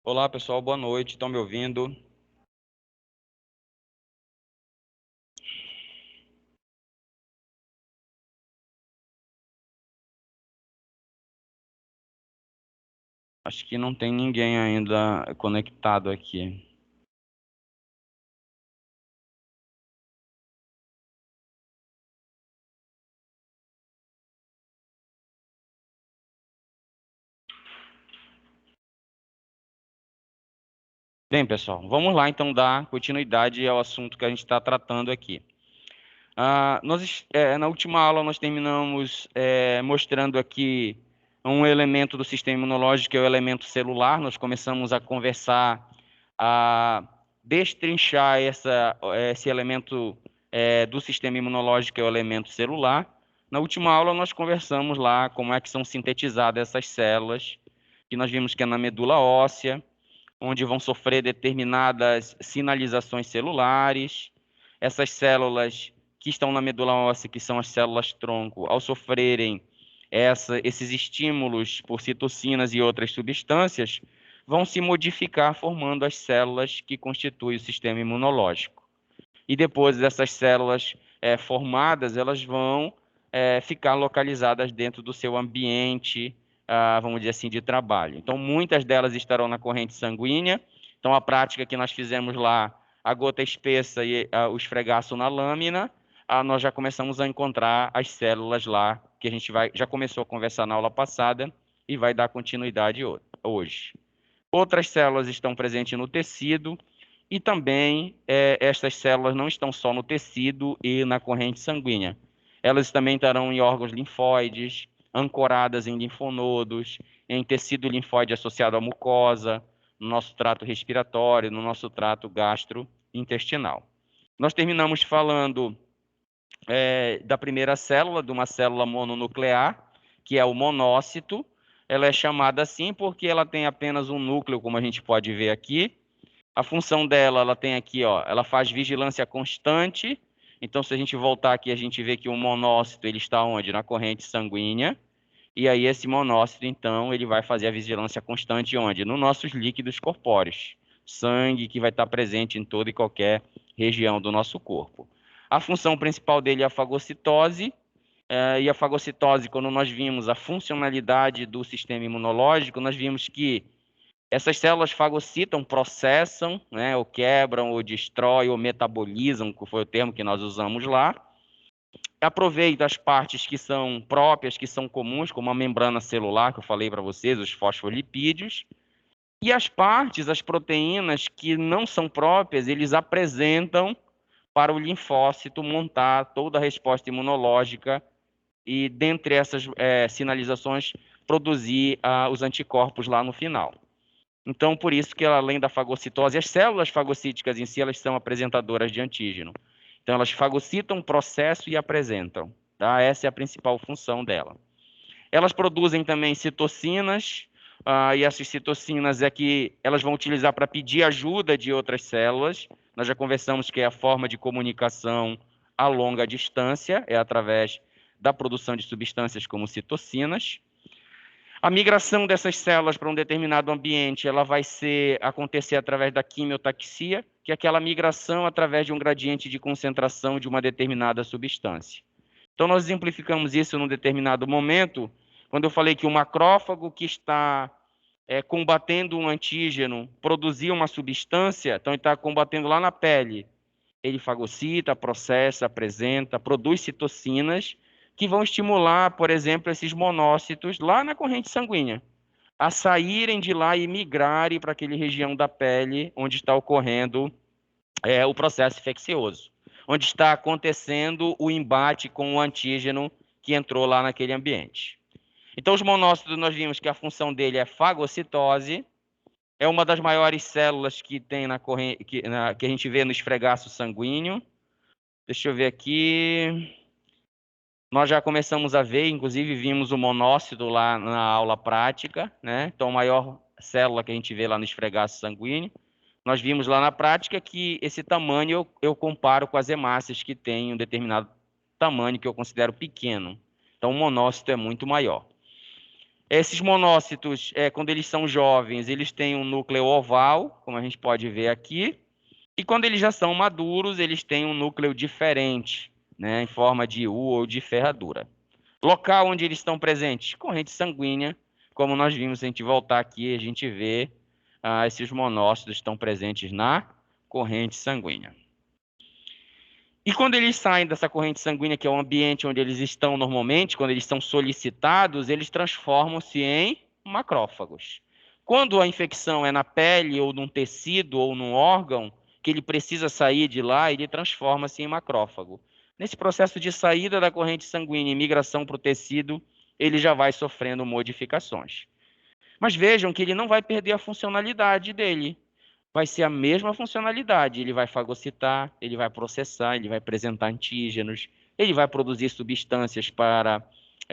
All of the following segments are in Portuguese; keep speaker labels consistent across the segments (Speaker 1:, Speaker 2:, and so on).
Speaker 1: Olá, pessoal, boa noite. Estão me ouvindo? Acho que não tem ninguém ainda conectado aqui. Bem, pessoal, vamos lá então dar continuidade ao assunto que a gente está tratando aqui. Na última aula nós terminamos mostrando aqui um elemento do sistema imunológico, que é o elemento celular. Nós começamos a conversar, a destrinchar esse elemento do sistema imunológico, que é o elemento celular. Na última aula nós conversamos lá como é que são sintetizadas essas células, que nós vimos que é na medula óssea, onde vão sofrer determinadas sinalizações celulares. Essas células que estão na medula óssea, que são as células tronco, ao sofrerem esses estímulos por citocinas e outras substâncias, vão se modificar formando as células que constituem o sistema imunológico. E depois dessas células formadas, elas vão ficar localizadas dentro do seu ambiente, vamos dizer assim, de trabalho. Então, muitas delas estarão na corrente sanguínea. Então, a prática que nós fizemos lá, a gota espessa e o esfregaço na lâmina, nós já começamos a encontrar as células lá, que a gente já começou a conversar na aula passada e vai dar continuidade hoje. Outras células estão presentes no tecido e também estas células não estão só no tecido e na corrente sanguínea. Elas também estarão em órgãos linfóides, ancoradas em linfonodos, em tecido linfóide associado à mucosa, no nosso trato respiratório, no nosso trato gastrointestinal. Nós terminamos falando da primeira célula, de uma célula mononuclear, que é o monócito. Ela é chamada assim porque ela tem apenas um núcleo, como a gente pode ver aqui. A função dela, ela tem aqui, ó, ela faz vigilância constante. Então, se a gente voltar aqui, a gente vê que o monócito ele está onde? Na corrente sanguínea. E aí esse monócito, então, ele vai fazer a vigilância constante onde? Nos nossos líquidos corpóreos. Sangue que vai estar presente em toda e qualquer região do nosso corpo. A função principal dele é a fagocitose. E a fagocitose, quando nós vimos a funcionalidade do sistema imunológico, nós vimos que essas células fagocitam, processam, né, ou quebram, ou destroem, ou metabolizam, que foi o termo que nós usamos lá. Aproveita as partes que são próprias, que são comuns, como a membrana celular, que eu falei para vocês, os fosfolipídios. E as partes, as proteínas que não são próprias, eles apresentam para o linfócito montar toda a resposta imunológica e, dentre essas sinalizações, produzir os anticorpos lá no final. Então, por isso que além da fagocitose, as células fagocíticas em si, elas são apresentadoras de antígeno. Então, elas fagocitam o processo e apresentam. Tá? Essa é a principal função dela. Elas produzem também citocinas, e essas citocinas é que elas vão utilizar para pedir ajuda de outras células. Nós já conversamos que é a forma de comunicação a longa distância, é através da produção de substâncias como citocinas. A migração dessas células para um determinado ambiente, ela vai acontecer através da quimiotaxia, que é aquela migração através de um gradiente de concentração de uma determinada substância. Então, nós exemplificamos isso num determinado momento, quando eu falei que o macrófago que está combatendo um antígeno produzir uma substância, então ele está combatendo lá na pele. Ele fagocita, processa, apresenta, produz citocinas, que vão estimular, por exemplo, esses monócitos lá na corrente sanguínea, a saírem de lá e migrarem para aquela região da pele onde está ocorrendo o processo infeccioso, onde está acontecendo o embate com o antígeno que entrou lá naquele ambiente. Então, os monócitos, nós vimos que a função dele é fagocitose, é uma das maiores células que tem na corrente, que a gente vê no esfregaço sanguíneo. Deixa eu ver aqui. Nós já começamos a ver, inclusive vimos o monócito lá na aula prática, né? Então, a maior célula que a gente vê lá no esfregaço sanguíneo. Nós vimos lá na prática que esse tamanho eu comparo com as hemácias que têm um determinado tamanho que eu considero pequeno. Então, o monócito é muito maior. Esses monócitos, quando eles são jovens, eles têm um núcleo oval, como a gente pode ver aqui, e quando eles já são maduros, eles têm um núcleo diferente, né, em forma de U ou de ferradura. Local onde eles estão presentes? Corrente sanguínea. Como nós vimos, se a gente voltar aqui, a gente vê esses monócitos estão presentes na corrente sanguínea. E quando eles saem dessa corrente sanguínea, que é o ambiente onde eles estão normalmente, quando eles são solicitados, eles transformam-se em macrófagos. Quando a infecção é na pele, ou num tecido, ou num órgão, que ele precisa sair de lá, ele transforma-se em macrófago. Nesse processo de saída da corrente sanguínea e migração para o tecido, ele já vai sofrendo modificações. Mas vejam que ele não vai perder a funcionalidade dele. Vai ser a mesma funcionalidade. Ele vai fagocitar, ele vai processar, ele vai apresentar antígenos, ele vai produzir substâncias para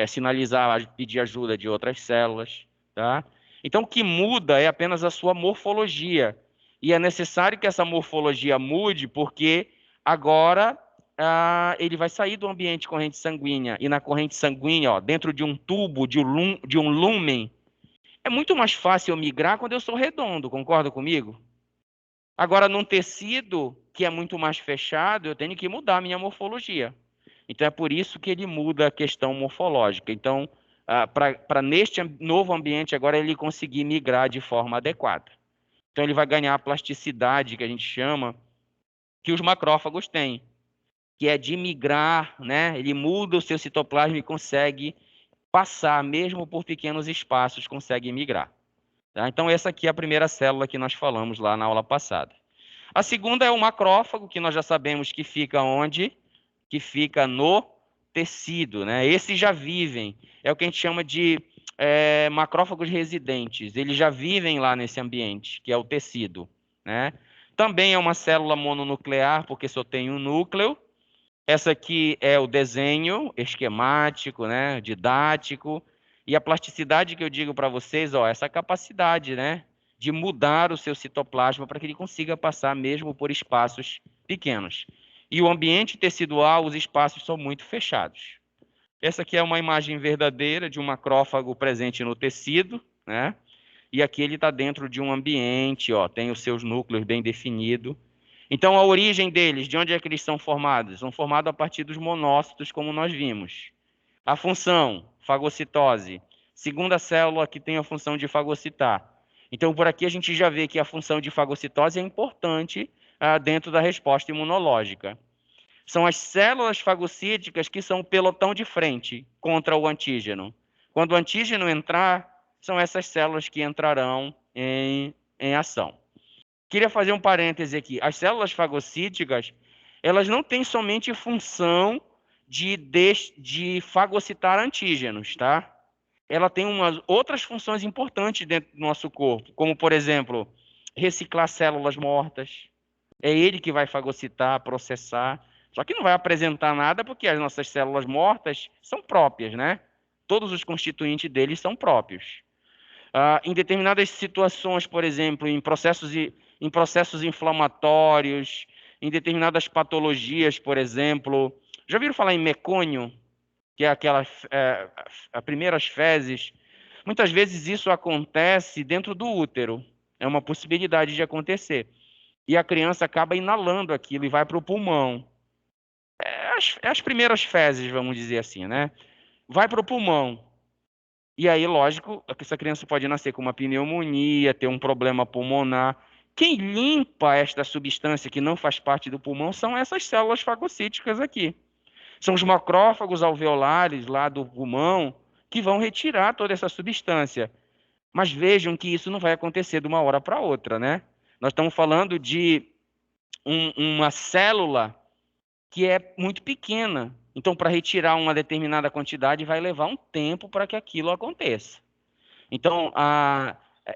Speaker 1: sinalizar, pedir ajuda de outras células, tá? Então, o que muda é apenas a sua morfologia. E é necessário que essa morfologia mude, porque agora ele vai sair do ambiente corrente sanguínea. E na corrente sanguínea, ó, dentro de um tubo, de um lúmen, é muito mais fácil eu migrar quando eu sou redondo, concorda comigo? Agora, num tecido que é muito mais fechado, eu tenho que mudar a minha morfologia. Então, é por isso que ele muda a questão morfológica. Então, para neste novo ambiente, agora ele conseguir migrar de forma adequada. Então, ele vai ganhar a plasticidade, que a gente chama, que os macrófagos têm, que é de migrar, né? Ele muda o seu citoplasma e consegue passar, mesmo por pequenos espaços, consegue migrar. Tá? Então, essa aqui é a primeira célula que nós falamos lá na aula passada. A segunda é o macrófago, que nós já sabemos que fica onde? Que fica no tecido, né? Esses já vivem, é o que a gente chama de macrófagos residentes. Eles já vivem lá nesse ambiente, que é o tecido, né? Também é uma célula mononuclear, porque só tem um núcleo. Essa aqui é o desenho esquemático, né? Didático. E a plasticidade que eu digo para vocês, ó, essa capacidade, né? De mudar o seu citoplasma para que ele consiga passar mesmo por espaços pequenos. E o ambiente tecidual, os espaços são muito fechados. Essa aqui é uma imagem verdadeira de um macrófago presente no tecido, né? E aqui ele está dentro de um ambiente, ó, tem os seus núcleos bem definidos. Então, a origem deles, de onde é que eles são formados? São formados a partir dos monócitos, como nós vimos. A função, fagocitose. Segunda célula que tem a função de fagocitar. Então, por aqui a gente já vê que a função de fagocitose é importante dentro da resposta imunológica. São as células fagocíticas que são o pelotão de frente contra o antígeno. Quando o antígeno entrar, são essas células que entrarão em ação. Queria fazer um parêntese aqui. As células fagocíticas, elas não têm somente função de fagocitar antígenos, tá? Ela tem umas outras funções importantes dentro do nosso corpo, como, por exemplo, reciclar células mortas. É ele que vai fagocitar, processar. Só que não vai apresentar nada porque as nossas células mortas são próprias, né? Todos os constituintes deles são próprios. Em determinadas situações, por exemplo, em processos inflamatórios, em determinadas patologias, por exemplo. Já ouviram falar em mecônio, que é as primeiras fezes? Muitas vezes isso acontece dentro do útero. É uma possibilidade de acontecer. E a criança acaba inalando aquilo e vai para o pulmão. As primeiras fezes, vamos dizer assim, né? Vai para o pulmão. E aí, lógico, essa criança pode nascer com uma pneumonia, ter um problema pulmonar. Quem limpa esta substância que não faz parte do pulmão são essas células fagocíticas aqui. São os macrófagos alveolares lá do pulmão que vão retirar toda essa substância. Mas vejam que isso não vai acontecer de uma hora para outra, né? Nós estamos falando de uma célula que é muito pequena. Então, para retirar uma determinada quantidade, vai levar um tempo para que aquilo aconteça. Então,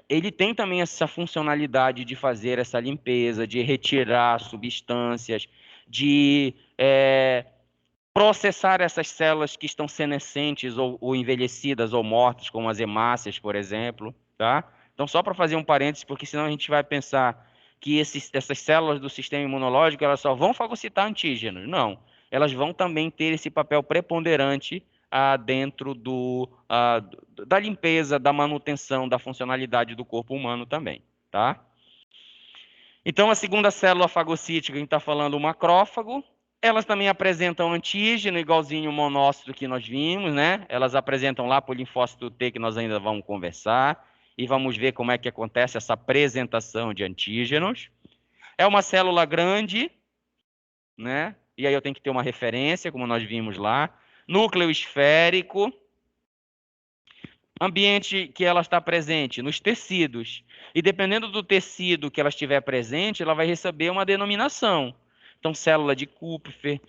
Speaker 1: ele tem também essa funcionalidade de fazer essa limpeza, de retirar substâncias, de processar essas células que estão senescentes ou envelhecidas ou mortas, como as hemácias, por exemplo, tá? Então, só para fazer um parênteses, porque senão a gente vai pensar que essas células do sistema imunológico elas só vão fagocitar antígenos. Não, elas vão também ter esse papel preponderante dentro da limpeza, da manutenção, da funcionalidade do corpo humano também, tá? Então, a segunda célula fagocítica, a gente está falando o macrófago. Elas também apresentam antígeno, igualzinho o monócito que nós vimos, né? Elas apresentam lá por linfócito T, que nós ainda vamos conversar, e vamos ver como é que acontece essa apresentação de antígenos. É uma célula grande, né? E aí eu tenho que ter uma referência, como nós vimos lá. Núcleo esférico. Ambiente que ela está presente nos tecidos. E dependendo do tecido que ela estiver presente, ela vai receber uma denominação. Então, célula de Kupfer,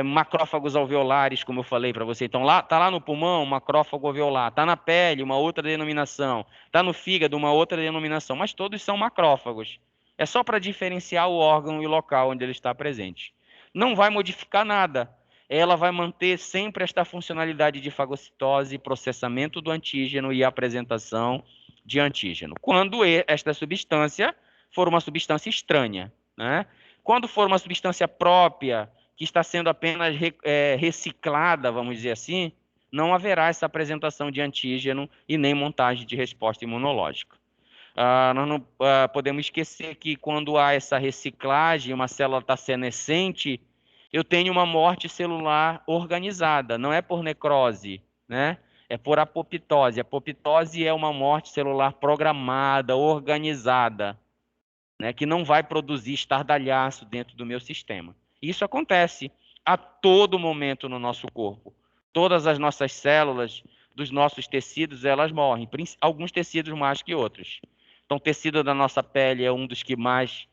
Speaker 1: macrófagos alveolares, como eu falei para você. Então, está lá no pulmão, macrófago alveolar. Está na pele, uma outra denominação. Está no fígado, uma outra denominação. Mas todos são macrófagos. É só para diferenciar o órgão e o local onde ele está presente. Não vai modificar nada. Ela vai manter sempre esta funcionalidade de fagocitose, processamento do antígeno e apresentação de antígeno. Quando esta substância for uma substância estranha, né? Quando for uma substância própria, que está sendo apenas reciclada, vamos dizer assim, não haverá essa apresentação de antígeno e nem montagem de resposta imunológica. Nós não podemos esquecer que quando há essa reciclagem, uma célula está senescente, eu tenho uma morte celular organizada, não é por necrose, né? É por apoptose. A apoptose é uma morte celular programada, organizada, né? Que não vai produzir estardalhaço dentro do meu sistema. Isso acontece a todo momento no nosso corpo. Todas as nossas células dos nossos tecidos, elas morrem, alguns tecidos mais que outros. Então, o tecido da nossa pele é um dos que mais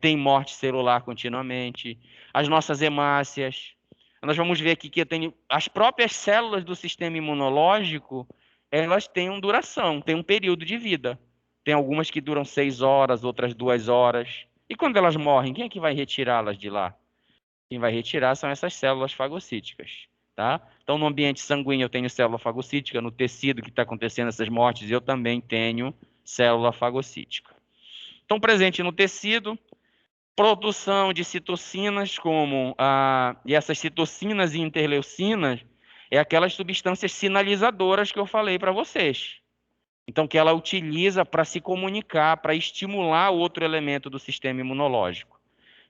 Speaker 1: tem morte celular continuamente. As nossas hemácias. Nós vamos ver aqui que eu tenho as próprias células do sistema imunológico, elas têm uma duração, têm um período de vida. Tem algumas que duram 6 horas, outras 2 horas. E quando elas morrem, quem é que vai retirá-las de lá? Quem vai retirar são essas células fagocíticas, tá? Então, no ambiente sanguíneo eu tenho célula fagocítica, no tecido que está acontecendo essas mortes eu também tenho célula fagocítica. Então, presente no tecido, produção de citocinas, e essas citocinas e interleucinas é aquelas substâncias sinalizadoras que eu falei para vocês. Então, que ela utiliza para se comunicar, para estimular outro elemento do sistema imunológico.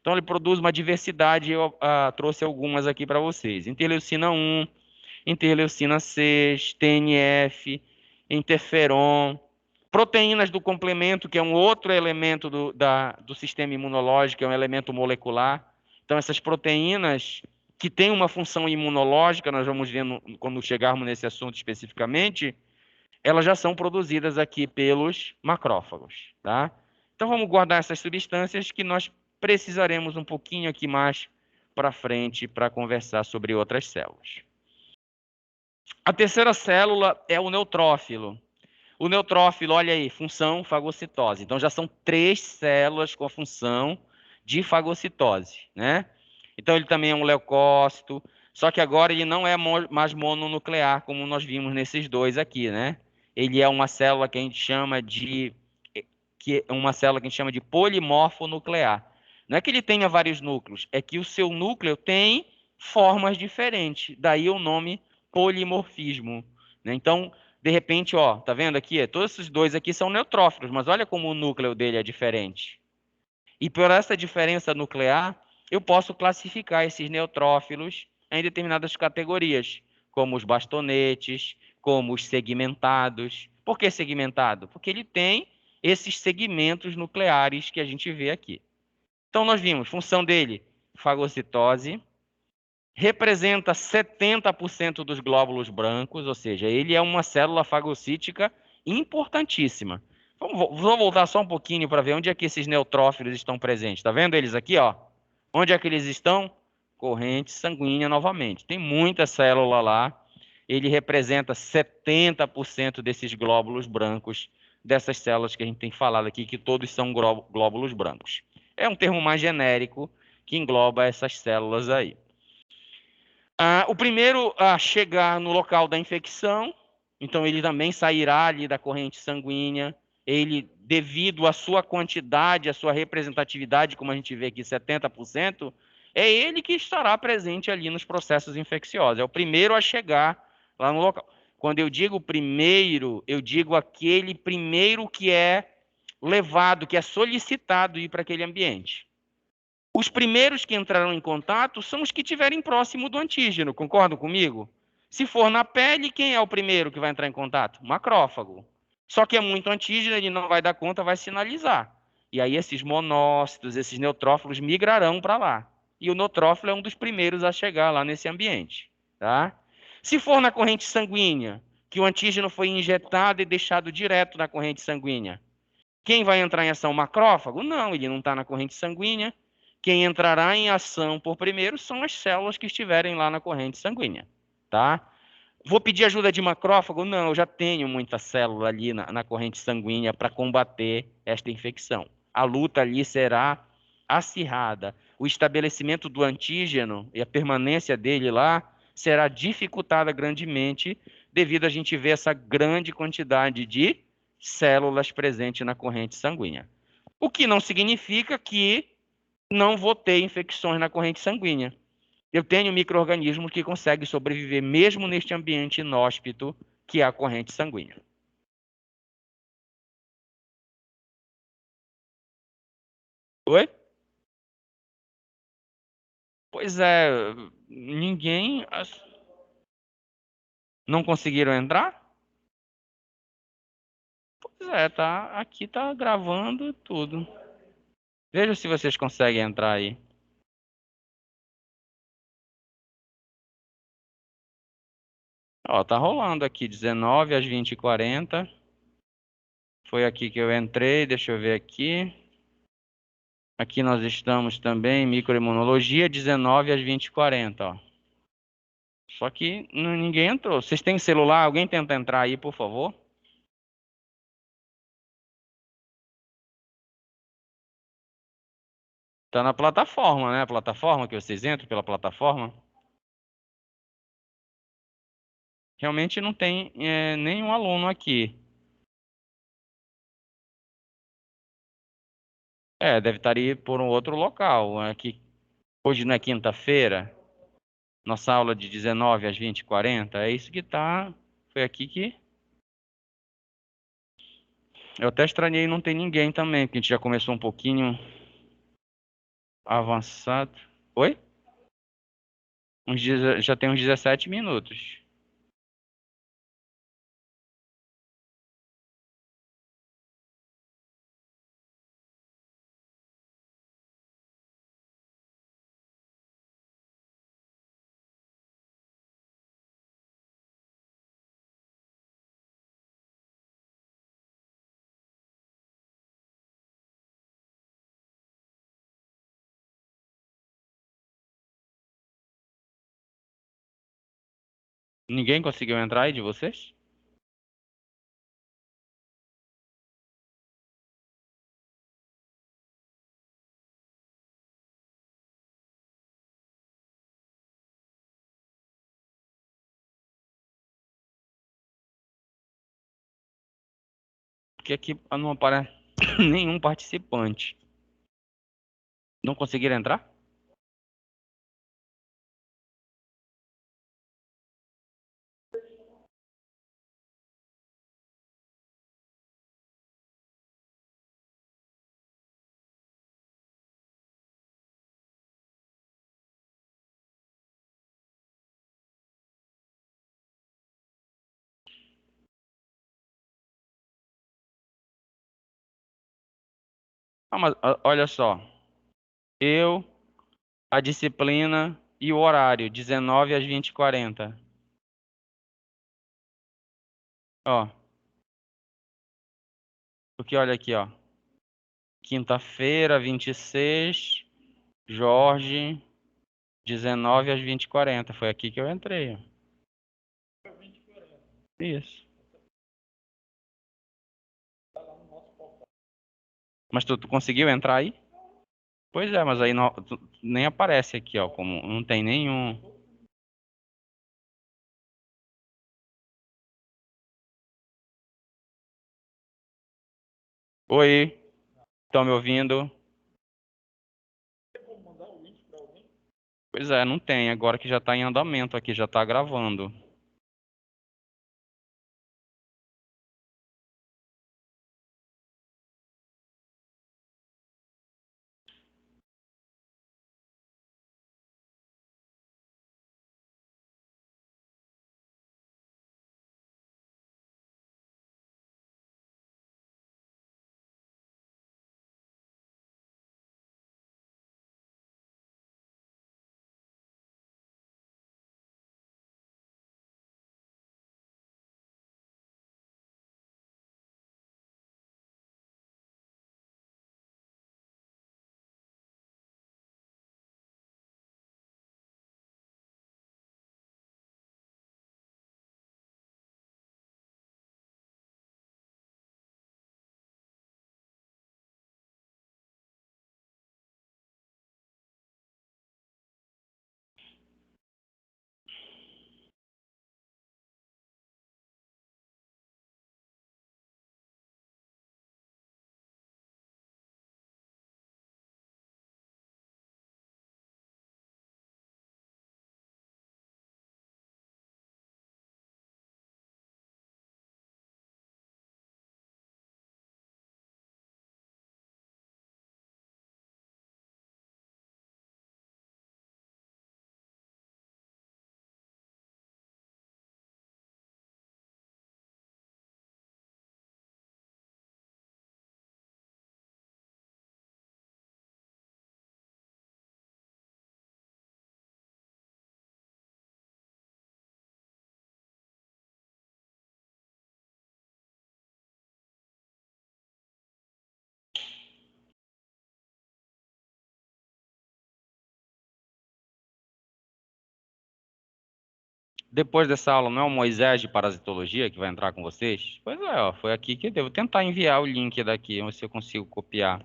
Speaker 1: Então, ele produz uma diversidade, eu trouxe algumas aqui para vocês. Interleucina 1, interleucina 6, TNF, interferon, proteínas do complemento, que é um outro elemento do sistema imunológico, é um elemento molecular. Então, essas proteínas que têm uma função imunológica, nós vamos ver quando chegarmos nesse assunto especificamente, elas já são produzidas aqui pelos macrófagos, tá? Então, vamos guardar essas substâncias que nós precisaremos um pouquinho aqui mais para frente para conversar sobre outras células. A terceira célula é o neutrófilo. O neutrófilo, olha aí, função fagocitose. Então, já são 3 células com a função de fagocitose, né? Então, ele também é um leucócito, só que agora ele não é mais mononuclear, como nós vimos nesses dois aqui, né? Ele é uma célula que a gente chama de polimorfonuclear. Não é que ele tenha vários núcleos, é que o seu núcleo tem formas diferentes. Daí o nome polimorfismo, né? Então, de repente, ó, tá vendo aqui? Todos esses dois aqui são neutrófilos, mas olha como o núcleo dele é diferente. E por essa diferença nuclear, eu posso classificar esses neutrófilos em determinadas categorias, como os bastonetes, como os segmentados. Por que segmentado? Porque ele tem esses segmentos nucleares que a gente vê aqui. Então, nós vimos, função dele, fagocitose, representa 70% dos glóbulos brancos, ou seja, ele é uma célula fagocítica importantíssima. Vou voltar só um pouquinho para ver onde é que esses neutrófilos estão presentes. Está vendo eles aqui, ó? Onde é que eles estão? Corrente sanguínea novamente. Tem muita célula lá. Ele representa 70% desses glóbulos brancos, dessas células que a gente tem falado aqui, que todos são glóbulos brancos. É um termo mais genérico que engloba essas células aí. O primeiro a chegar no local da infecção, então ele também sairá ali da corrente sanguínea. Ele, devido à sua quantidade, à sua representatividade, como a gente vê aqui, 70%, é ele que estará presente ali nos processos infecciosos. É o primeiro a chegar lá no local. Quando eu digo primeiro, eu digo aquele primeiro que é levado, que é solicitado ir para aquele ambiente. Os primeiros que entrarão em contato são os que estiverem próximo do antígeno, concordam comigo? Se for na pele, quem é o primeiro que vai entrar em contato? O macrófago. Só que é muito antígeno, ele não vai dar conta, vai sinalizar. E aí esses monócitos, esses neutrófilos migrarão para lá. E o neutrófilo é um dos primeiros a chegar lá nesse ambiente, tá? Se for na corrente sanguínea, que o antígeno foi injetado e deixado direto na corrente sanguínea, quem vai entrar em ação? O macrófago? Não, ele não está na corrente sanguínea. Quem entrará em ação por primeiro são as células que estiverem lá na corrente sanguínea, tá? Vou pedir ajuda de macrófago? Não, eu já tenho muita célula ali na corrente sanguínea para combater esta infecção. A luta ali será acirrada. O estabelecimento do antígeno e a permanência dele lá será dificultada grandemente devido a gente ver essa grande quantidade de células presentes na corrente sanguínea. O que não significa que não vou ter infecções na corrente sanguínea. Eu tenho micro-organismos que conseguem sobreviver mesmo neste ambiente inóspito que é a corrente sanguínea. Oi? Pois é, ninguém. Não conseguiram entrar? Pois é, tá. Aqui tá gravando tudo. Veja se vocês conseguem entrar aí. Ó, tá rolando aqui, 19 às 20h40. Foi aqui que eu entrei, deixa eu ver aqui. Aqui nós estamos também, microimunologia, 19 às 20h40, ó. Só que ninguém entrou. Vocês têm celular? Alguém tenta entrar aí, por favor? Tá na plataforma, né? A plataforma que vocês entram pela plataforma. Realmente não tem nenhum aluno aqui. É, deve estar aí por um outro local. Aqui, hoje não é quinta-feira, nossa aula de 19 às 20h40. É isso que tá. Foi aqui que. Eu até estranhei não ter ninguém também, porque a gente já começou um pouquinho avançado. Oi? Já tem uns 17 minutos. Ninguém conseguiu entrar aí de vocês? Porque aqui não aparece nenhum participante. Não conseguiram entrar? Ah, mas olha só. Eu, a disciplina e o horário, 19 às 20h40. Ó, porque olha aqui, ó. Quinta-feira, 26, Jorge, 19 às 20h40. Foi aqui que eu entrei, ó. Isso. Mas tu conseguiu entrar aí? Pois é, mas aí nem aparece aqui, ó, como não tem nenhum. Oi, estão me ouvindo? Pois é, não tem, agora que já está em andamento aqui, já está gravando. Depois dessa aula, não é o Moisés de parasitologia que vai entrar com vocês? Pois é, ó, foi aqui que eu devo tentar enviar o link daqui, ver se eu consigo copiar.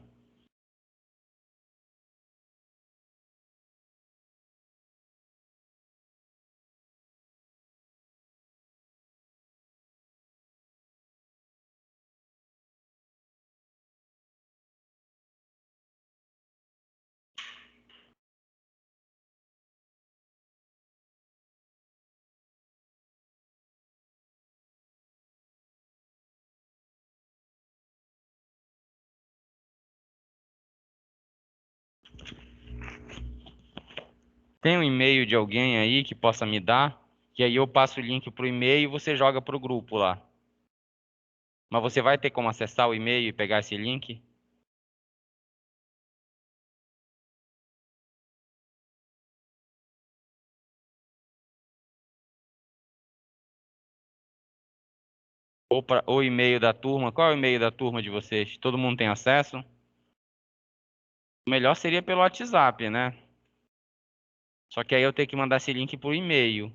Speaker 1: Tem um e-mail de alguém aí que possa me dar? Que aí eu passo o link pro e-mail e você joga pro grupo lá. Mas você vai ter como acessar o e-mail e pegar esse link? Ou o e-mail da turma? Qual é o e-mail da turma de vocês? Todo mundo tem acesso? O melhor seria pelo WhatsApp, né? Só que aí eu tenho que mandar esse link por e-mail.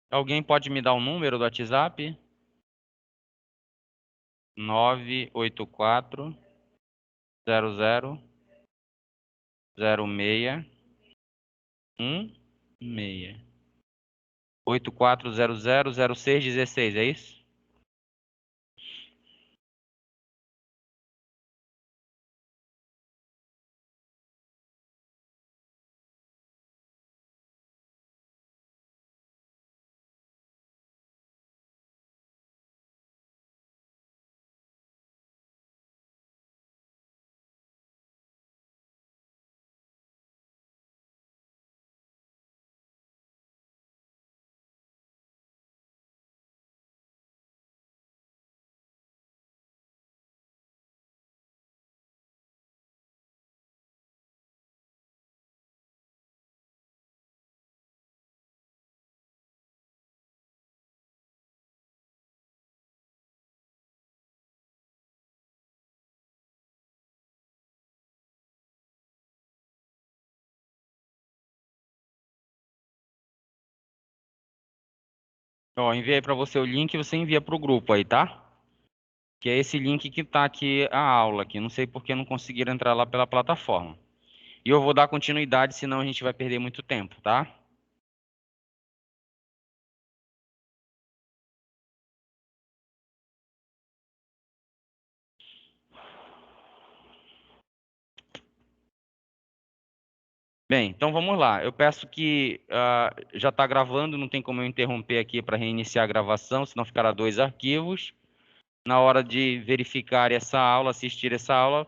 Speaker 1: Alguém pode me dar o número do WhatsApp? 984 00 06 16. 8400 06 16, é isso? Ó, enviei para você o link e você envia para o grupo aí, tá? Que é esse link que tá aqui a aula aqui. Não sei por que não conseguiram entrar lá pela plataforma. E eu vou dar continuidade, senão a gente vai perder muito tempo, tá? Bem, então vamos lá. Eu peço que já está gravando, não tem como eu interromper aqui para reiniciar a gravação, senão ficará dois arquivos. Na hora de verificar essa aula, assistir essa aula,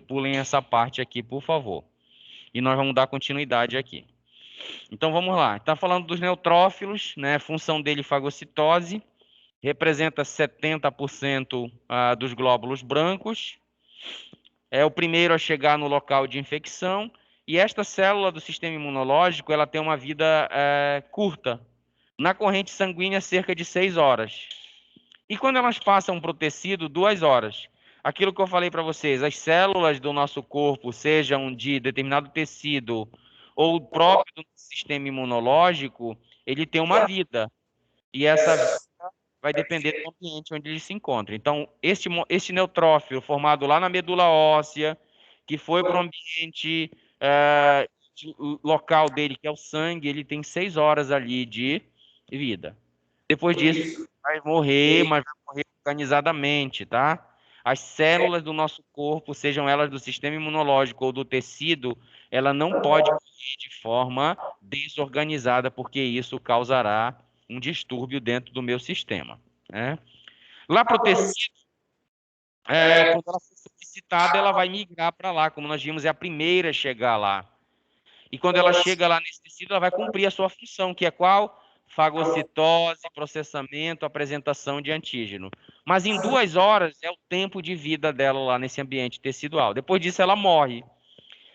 Speaker 1: pulem essa parte aqui, por favor. E nós vamos dar continuidade aqui. Então vamos lá. Está falando dos neutrófilos, né? Função dele fagocitose, representa 70% dos glóbulos brancos. É o primeiro a chegar no local de infecção. E esta célula do sistema imunológico, ela tem uma vida curta. Na corrente sanguínea, cerca de 6 horas. E quando elas passam para o tecido, 2 horas. Aquilo que eu falei para vocês, as células do nosso corpo, sejam de determinado tecido ou próprio do sistema imunológico, ele tem uma vida. E essa vida vai depender do ambiente onde ele se encontra. Então, este neutrófilo formado lá na medula óssea, que foi para o ambiente local dele, que é o sangue, ele tem 6 horas ali de vida. Depois disso, vai morrer, mas vai morrer organizadamente, tá? As células do nosso corpo, sejam elas do sistema imunológico ou do tecido, ela não pode correr de forma desorganizada, porque isso causará um distúrbio dentro do meu sistema, né? Lá para o tecido, quando ela for solicitada, ela vai migrar para lá, como nós vimos, é a primeira a chegar lá. E quando ela chega lá nesse tecido, ela vai cumprir a sua função, que é qual? Fagocitose, processamento, apresentação de antígeno. Mas em 2 horas é o tempo de vida dela lá nesse ambiente tecidual. Depois disso, ela morre.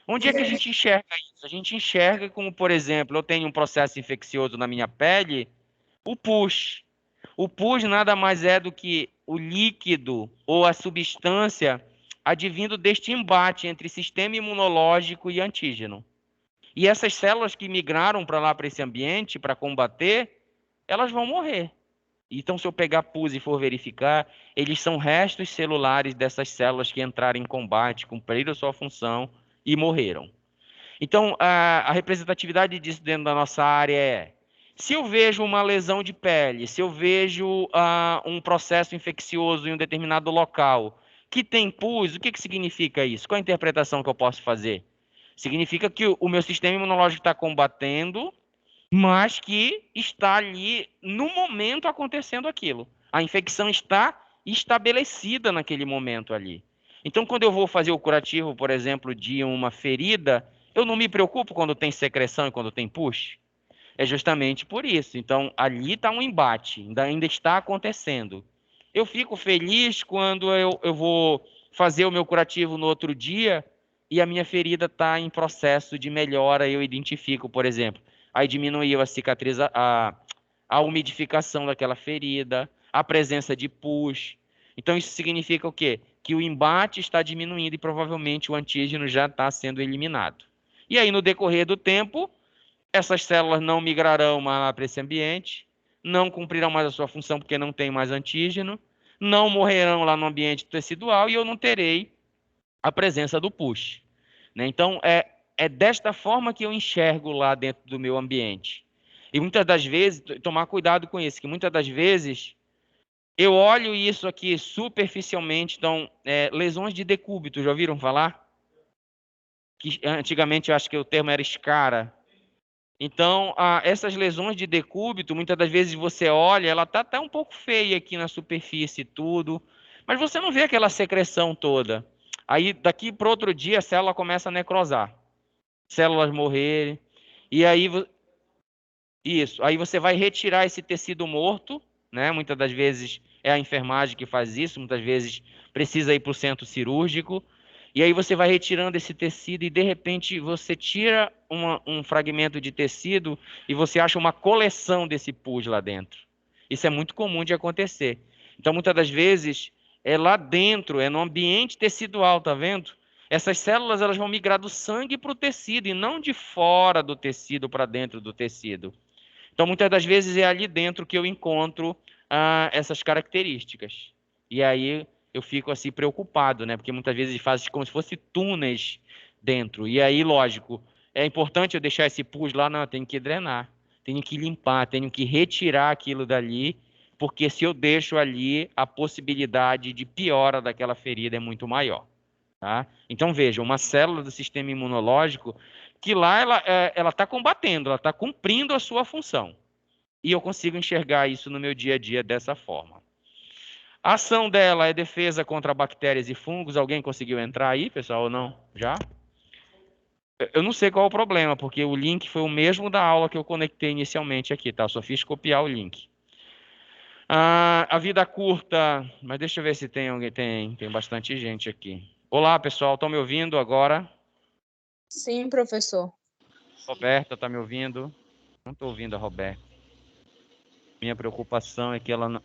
Speaker 1: Onde é que a gente enxerga isso? A gente enxerga como, por exemplo, eu tenho um processo infeccioso na minha pele, o pus. O pus nada mais é do que o líquido ou a substância advindo deste embate entre sistema imunológico e antígeno. E essas células que migraram para lá, para esse ambiente, para combater, elas vão morrer. Então, se eu pegar pus e for verificar, eles são restos celulares dessas células que entraram em combate, cumpriram sua função e morreram. Então, a representatividade disso dentro da nossa área é: se eu vejo uma lesão de pele, se eu vejo um processo infeccioso em um determinado local que tem pus, o que que significa isso? Qual a interpretação que eu posso fazer? Significa que o meu sistema imunológico está combatendo, mas que está ali no momento acontecendo aquilo. A infecção está estabelecida naquele momento ali. Então, quando eu vou fazer o curativo, por exemplo, de uma ferida, eu não me preocupo quando tem secreção e quando tem push. É justamente por isso. Então, ali está um embate, ainda está acontecendo. Eu fico feliz quando eu vou fazer o meu curativo no outro dia e a minha ferida está em processo de melhora. Eu identifico, por exemplo, aí diminuiu a cicatriz, a umidificação daquela ferida, a presença de pus. Então, isso significa o quê? Que o embate está diminuindo e provavelmente o antígeno já está sendo eliminado. E aí, no decorrer do tempo, essas células não migrarão mais para esse ambiente, não cumprirão mais a sua função porque não tem mais antígeno, não morrerão lá no ambiente tecidual e eu não terei a presença do push, né? Então, é desta forma que eu enxergo lá dentro do meu ambiente. E muitas das vezes, tomar cuidado com isso, que muitas das vezes eu olho isso aqui superficialmente, então, lesões de decúbito, já ouviram falar? Que antigamente eu acho que o termo era escara. Então, essas lesões de decúbito, muitas das vezes você olha, ela está até um pouco feia aqui na superfície e tudo, mas você não vê aquela secreção toda. Aí, daqui para outro dia, a célula começa a necrosar, células morrerem, e aí, isso, aí você vai retirar esse tecido morto, né? Muitas das vezes é a enfermagem que faz isso, muitas vezes precisa ir para o centro cirúrgico, e aí você vai retirando esse tecido e de repente você tira um fragmento de tecido e você acha uma coleção desse pus lá dentro. Isso é muito comum de acontecer. Então, muitas das vezes é lá dentro, é no ambiente tecidual, tá vendo? Essas células elas vão migrar do sangue para o tecido e não de fora do tecido para dentro do tecido. Então, muitas das vezes é ali dentro que eu encontro essas características. E aí eu fico assim preocupado, né? Porque muitas vezes faz como se fosse túneis dentro. E aí, lógico, é importante eu deixar esse pus lá, não, eu tenho que drenar, tenho que limpar, tenho que retirar aquilo dali, porque se eu deixo ali, a possibilidade de piora daquela ferida é muito maior. Tá? Então, veja, uma célula do sistema imunológico que lá ela está combatendo, ela está cumprindo a sua função. E eu consigo enxergar isso no meu dia a dia dessa forma. A ação dela é defesa contra bactérias e fungos. Alguém conseguiu entrar aí, pessoal, ou não? Já? Eu não sei qual é o problema, porque o link foi o mesmo da aula que eu conectei inicialmente aqui, tá? Eu só fiz copiar o link. A vida curta, mas deixa eu ver se tem alguém. Tem bastante gente aqui. Olá, pessoal, estão me ouvindo agora?
Speaker 2: Sim, professor.
Speaker 1: Roberta, está me ouvindo? Não estou ouvindo a Roberta. Minha preocupação é que ela não.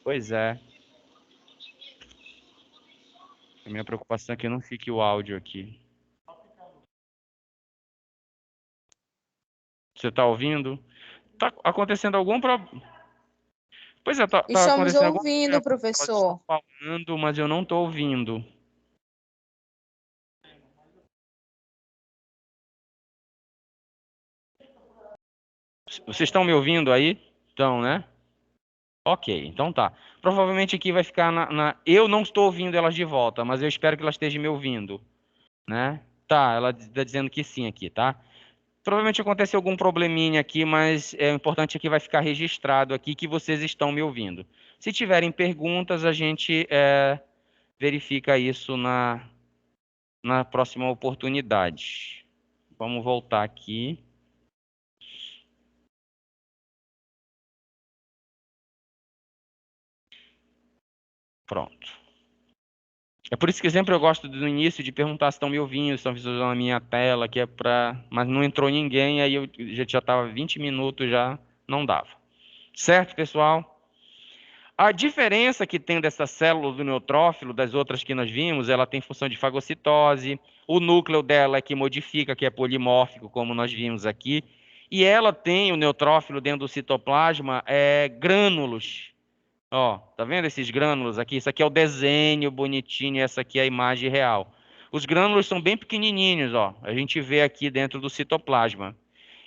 Speaker 1: Pois é. Minha preocupação é que não fique o áudio aqui. Você está ouvindo? Está acontecendo algum problema? Pois é, tá
Speaker 2: Estamos
Speaker 1: acontecendo algum
Speaker 2: ouvindo,
Speaker 1: problema, porque elas estão
Speaker 2: professor.
Speaker 1: falando, mas eu não estou ouvindo. Vocês estão me ouvindo aí? Estão, né? Ok, então tá. Provavelmente aqui vai ficar Eu não estou ouvindo elas de volta, mas eu espero que elas estejam me ouvindo, né? Tá, ela está dizendo que sim aqui, tá? Provavelmente aconteceu algum probleminha aqui, mas é importante que vai ficar registrado aqui que vocês estão me ouvindo. Se tiverem perguntas, a gente verifica isso na próxima oportunidade. Vamos voltar aqui. Pronto. É por isso que sempre eu gosto do início de perguntar se estão me ouvindo, se estão visualizando a minha tela, que é para. Mas não entrou ninguém, aí eu já estava 20 minutos, já não dava. Certo, pessoal? A diferença que tem dessa célula do neutrófilo das outras que nós vimos, ela tem função de fagocitose, o núcleo dela é que modifica, que é polimórfico, como nós vimos aqui, e ela tem, o neutrófilo dentro do citoplasma, grânulos. Ó, tá vendo esses grânulos aqui? Isso aqui é o desenho bonitinho, essa aqui é a imagem real. Os grânulos são bem pequenininhos, ó. A gente vê aqui dentro do citoplasma.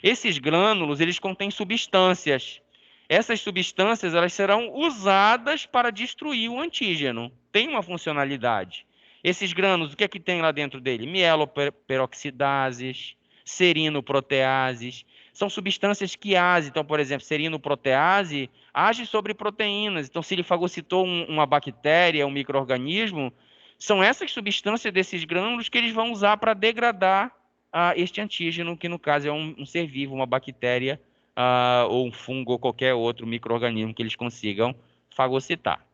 Speaker 1: Esses grânulos, eles contêm substâncias. Essas substâncias, elas serão usadas para destruir o antígeno. Tem uma funcionalidade. Esses grânulos, o que é que tem lá dentro dele? Mieloperoxidases, serinoproteases. São substâncias que agem. Então, por exemplo, serinoprotease age sobre proteínas. Então, se ele fagocitou uma bactéria, um micro-organismo, são essas substâncias desses grânulos que eles vão usar para degradar este antígeno, que no caso é um ser vivo, uma bactéria, ou um fungo, ou qualquer outro micro-organismo que eles consigam fagocitar.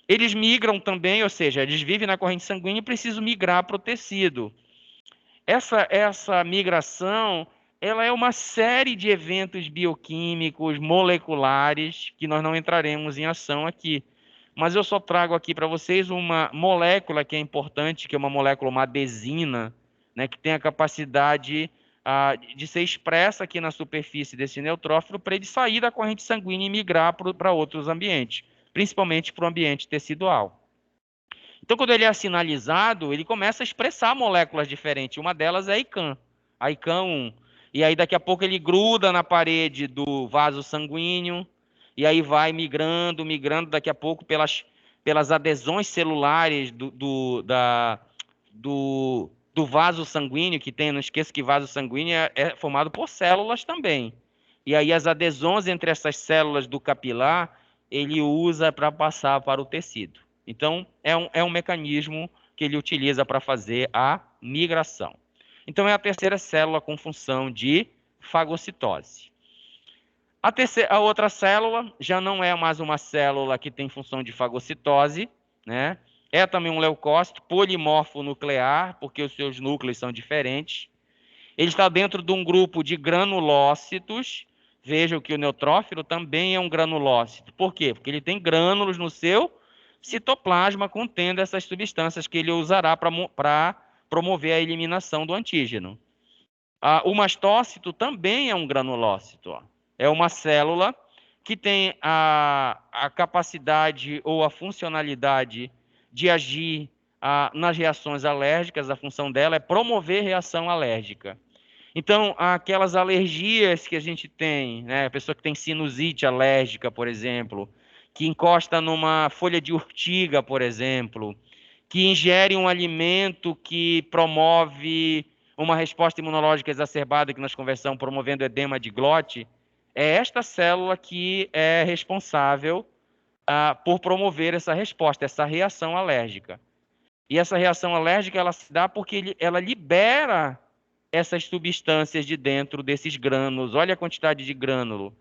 Speaker 1: Eles migram também, ou seja, eles vivem na corrente sanguínea e precisam migrar para o tecido. Essa migração, ela é uma série de eventos bioquímicos, moleculares, que nós não entraremos em ação aqui. Mas eu só trago aqui para vocês uma molécula que é importante, que é uma molécula, uma adesina, né, que tem a capacidade de ser expressa aqui na superfície desse neutrófilo para ele sair da corrente sanguínea e migrar para outros ambientes, principalmente para o ambiente tecidual. Então, quando ele é sinalizado, ele começa a expressar moléculas diferentes. Uma delas é a ICAM1. E aí, daqui a pouco, ele gruda na parede do vaso sanguíneo, e aí vai migrando, daqui a pouco, pelas adesões celulares do vaso sanguíneo que tem. Não esqueça que vaso sanguíneo é formado por células também. E aí, as adesões entre essas células do capilar, ele usa para passar para o tecido. Então, é um mecanismo que ele utiliza para fazer a migração. Então, é a terceira célula com função de fagocitose. A outra célula já não é mais uma célula que tem função de fagocitose, né? É também um leucócito polimorfo nuclear, porque os seus núcleos são diferentes. Ele está dentro de um grupo de granulócitos. Vejam que o neutrófilo também é um granulócito. Por quê? Porque ele tem grânulos no seu citoplasma contendo essas substâncias que ele usará para promover a eliminação do antígeno. O mastócito também é um granulócito. Ó. É uma célula que tem a capacidade ou a funcionalidade de agir nas reações alérgicas. A função dela é promover reação alérgica. Então, aquelas alergias que a gente tem, né? A pessoa que tem sinusite alérgica, por exemplo, que encosta numa folha de urtiga, por exemplo, que ingere um alimento que promove uma resposta imunológica exacerbada, que nós conversamos, promovendo edema de glote, é esta célula que é responsável por promover essa resposta, essa reação alérgica. E essa reação alérgica ela se dá porque ela libera essas substâncias de dentro desses grânulos. Olha a quantidade de grânulo.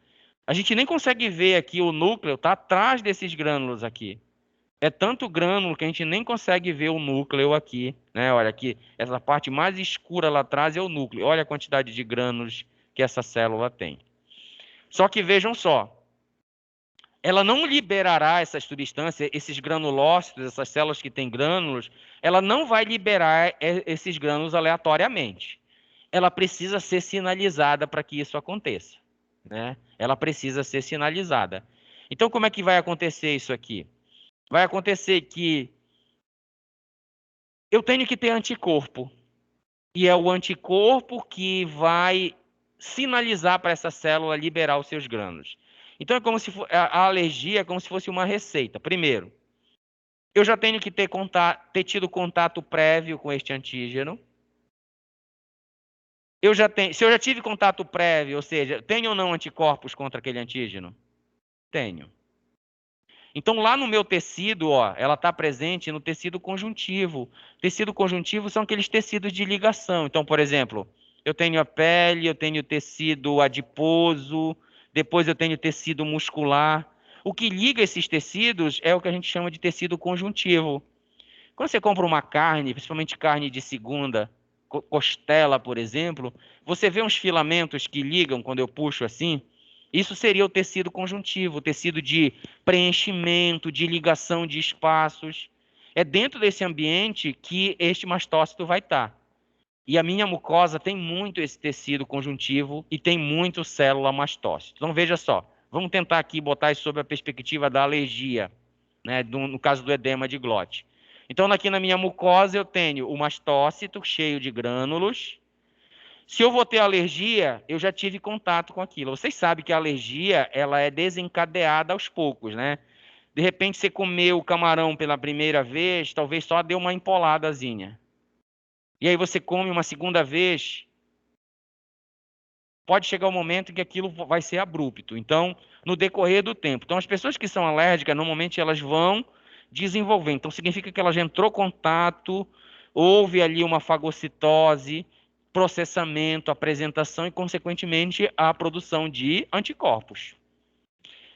Speaker 1: A gente nem consegue ver aqui o núcleo, está atrás desses grânulos aqui. É tanto grânulo que a gente nem consegue ver o núcleo aqui, né? Olha aqui, essa parte mais escura lá atrás é o núcleo. Olha a quantidade de grânulos que essa célula tem. Só que vejam só, ela não liberará essas substâncias, esses granulócitos, essas células que têm grânulos, ela não vai liberar esses grânulos aleatoriamente. Ela precisa ser sinalizada para que isso aconteça, né? Ela precisa ser sinalizada. Então, como é que vai acontecer isso aqui? Vai acontecer que eu tenho que ter anticorpo, e é o anticorpo que vai sinalizar para essa célula liberar os seus grânulos. Então, é como se a alergia é como se fosse uma receita. Primeiro, eu já tenho que ter tido contato prévio com este antígeno. Se eu já tive contato prévio, ou seja, tenho ou não anticorpos contra aquele antígeno? Tenho. Então, lá no meu tecido, ó, ela está presente no tecido conjuntivo. Tecido conjuntivo são aqueles tecidos de ligação. Então, por exemplo, eu tenho a pele, eu tenho tecido adiposo, depois eu tenho tecido muscular. O que liga esses tecidos é o que a gente chama de tecido conjuntivo. Quando você compra uma carne, principalmente carne de segunda, costela, por exemplo, você vê uns filamentos que ligam quando eu puxo assim. Isso seria o tecido conjuntivo, o tecido de preenchimento, de ligação de espaços. É dentro desse ambiente que este mastócito vai estar. E a minha mucosa tem muito esse tecido conjuntivo e tem muito célula mastócito. Então veja só, vamos tentar aqui botar isso sob a perspectiva da alergia, né, no caso do edema de glote. Então aqui na minha mucosa eu tenho o mastócito cheio de grânulos. Se eu vou ter alergia, eu já tive contato com aquilo. Vocês sabem que a alergia ela é desencadeada aos poucos, né? De repente você comeu o camarão pela primeira vez, talvez só deu uma empoladazinha. E aí você come uma segunda vez, pode chegar um momento em que aquilo vai ser abrupto. Então, no decorrer do tempo. Então, as pessoas que são alérgicas, normalmente elas vão desenvolver. Então, significa que ela já entrou em contato, houve ali uma fagocitose, processamento, apresentação e, consequentemente, a produção de anticorpos.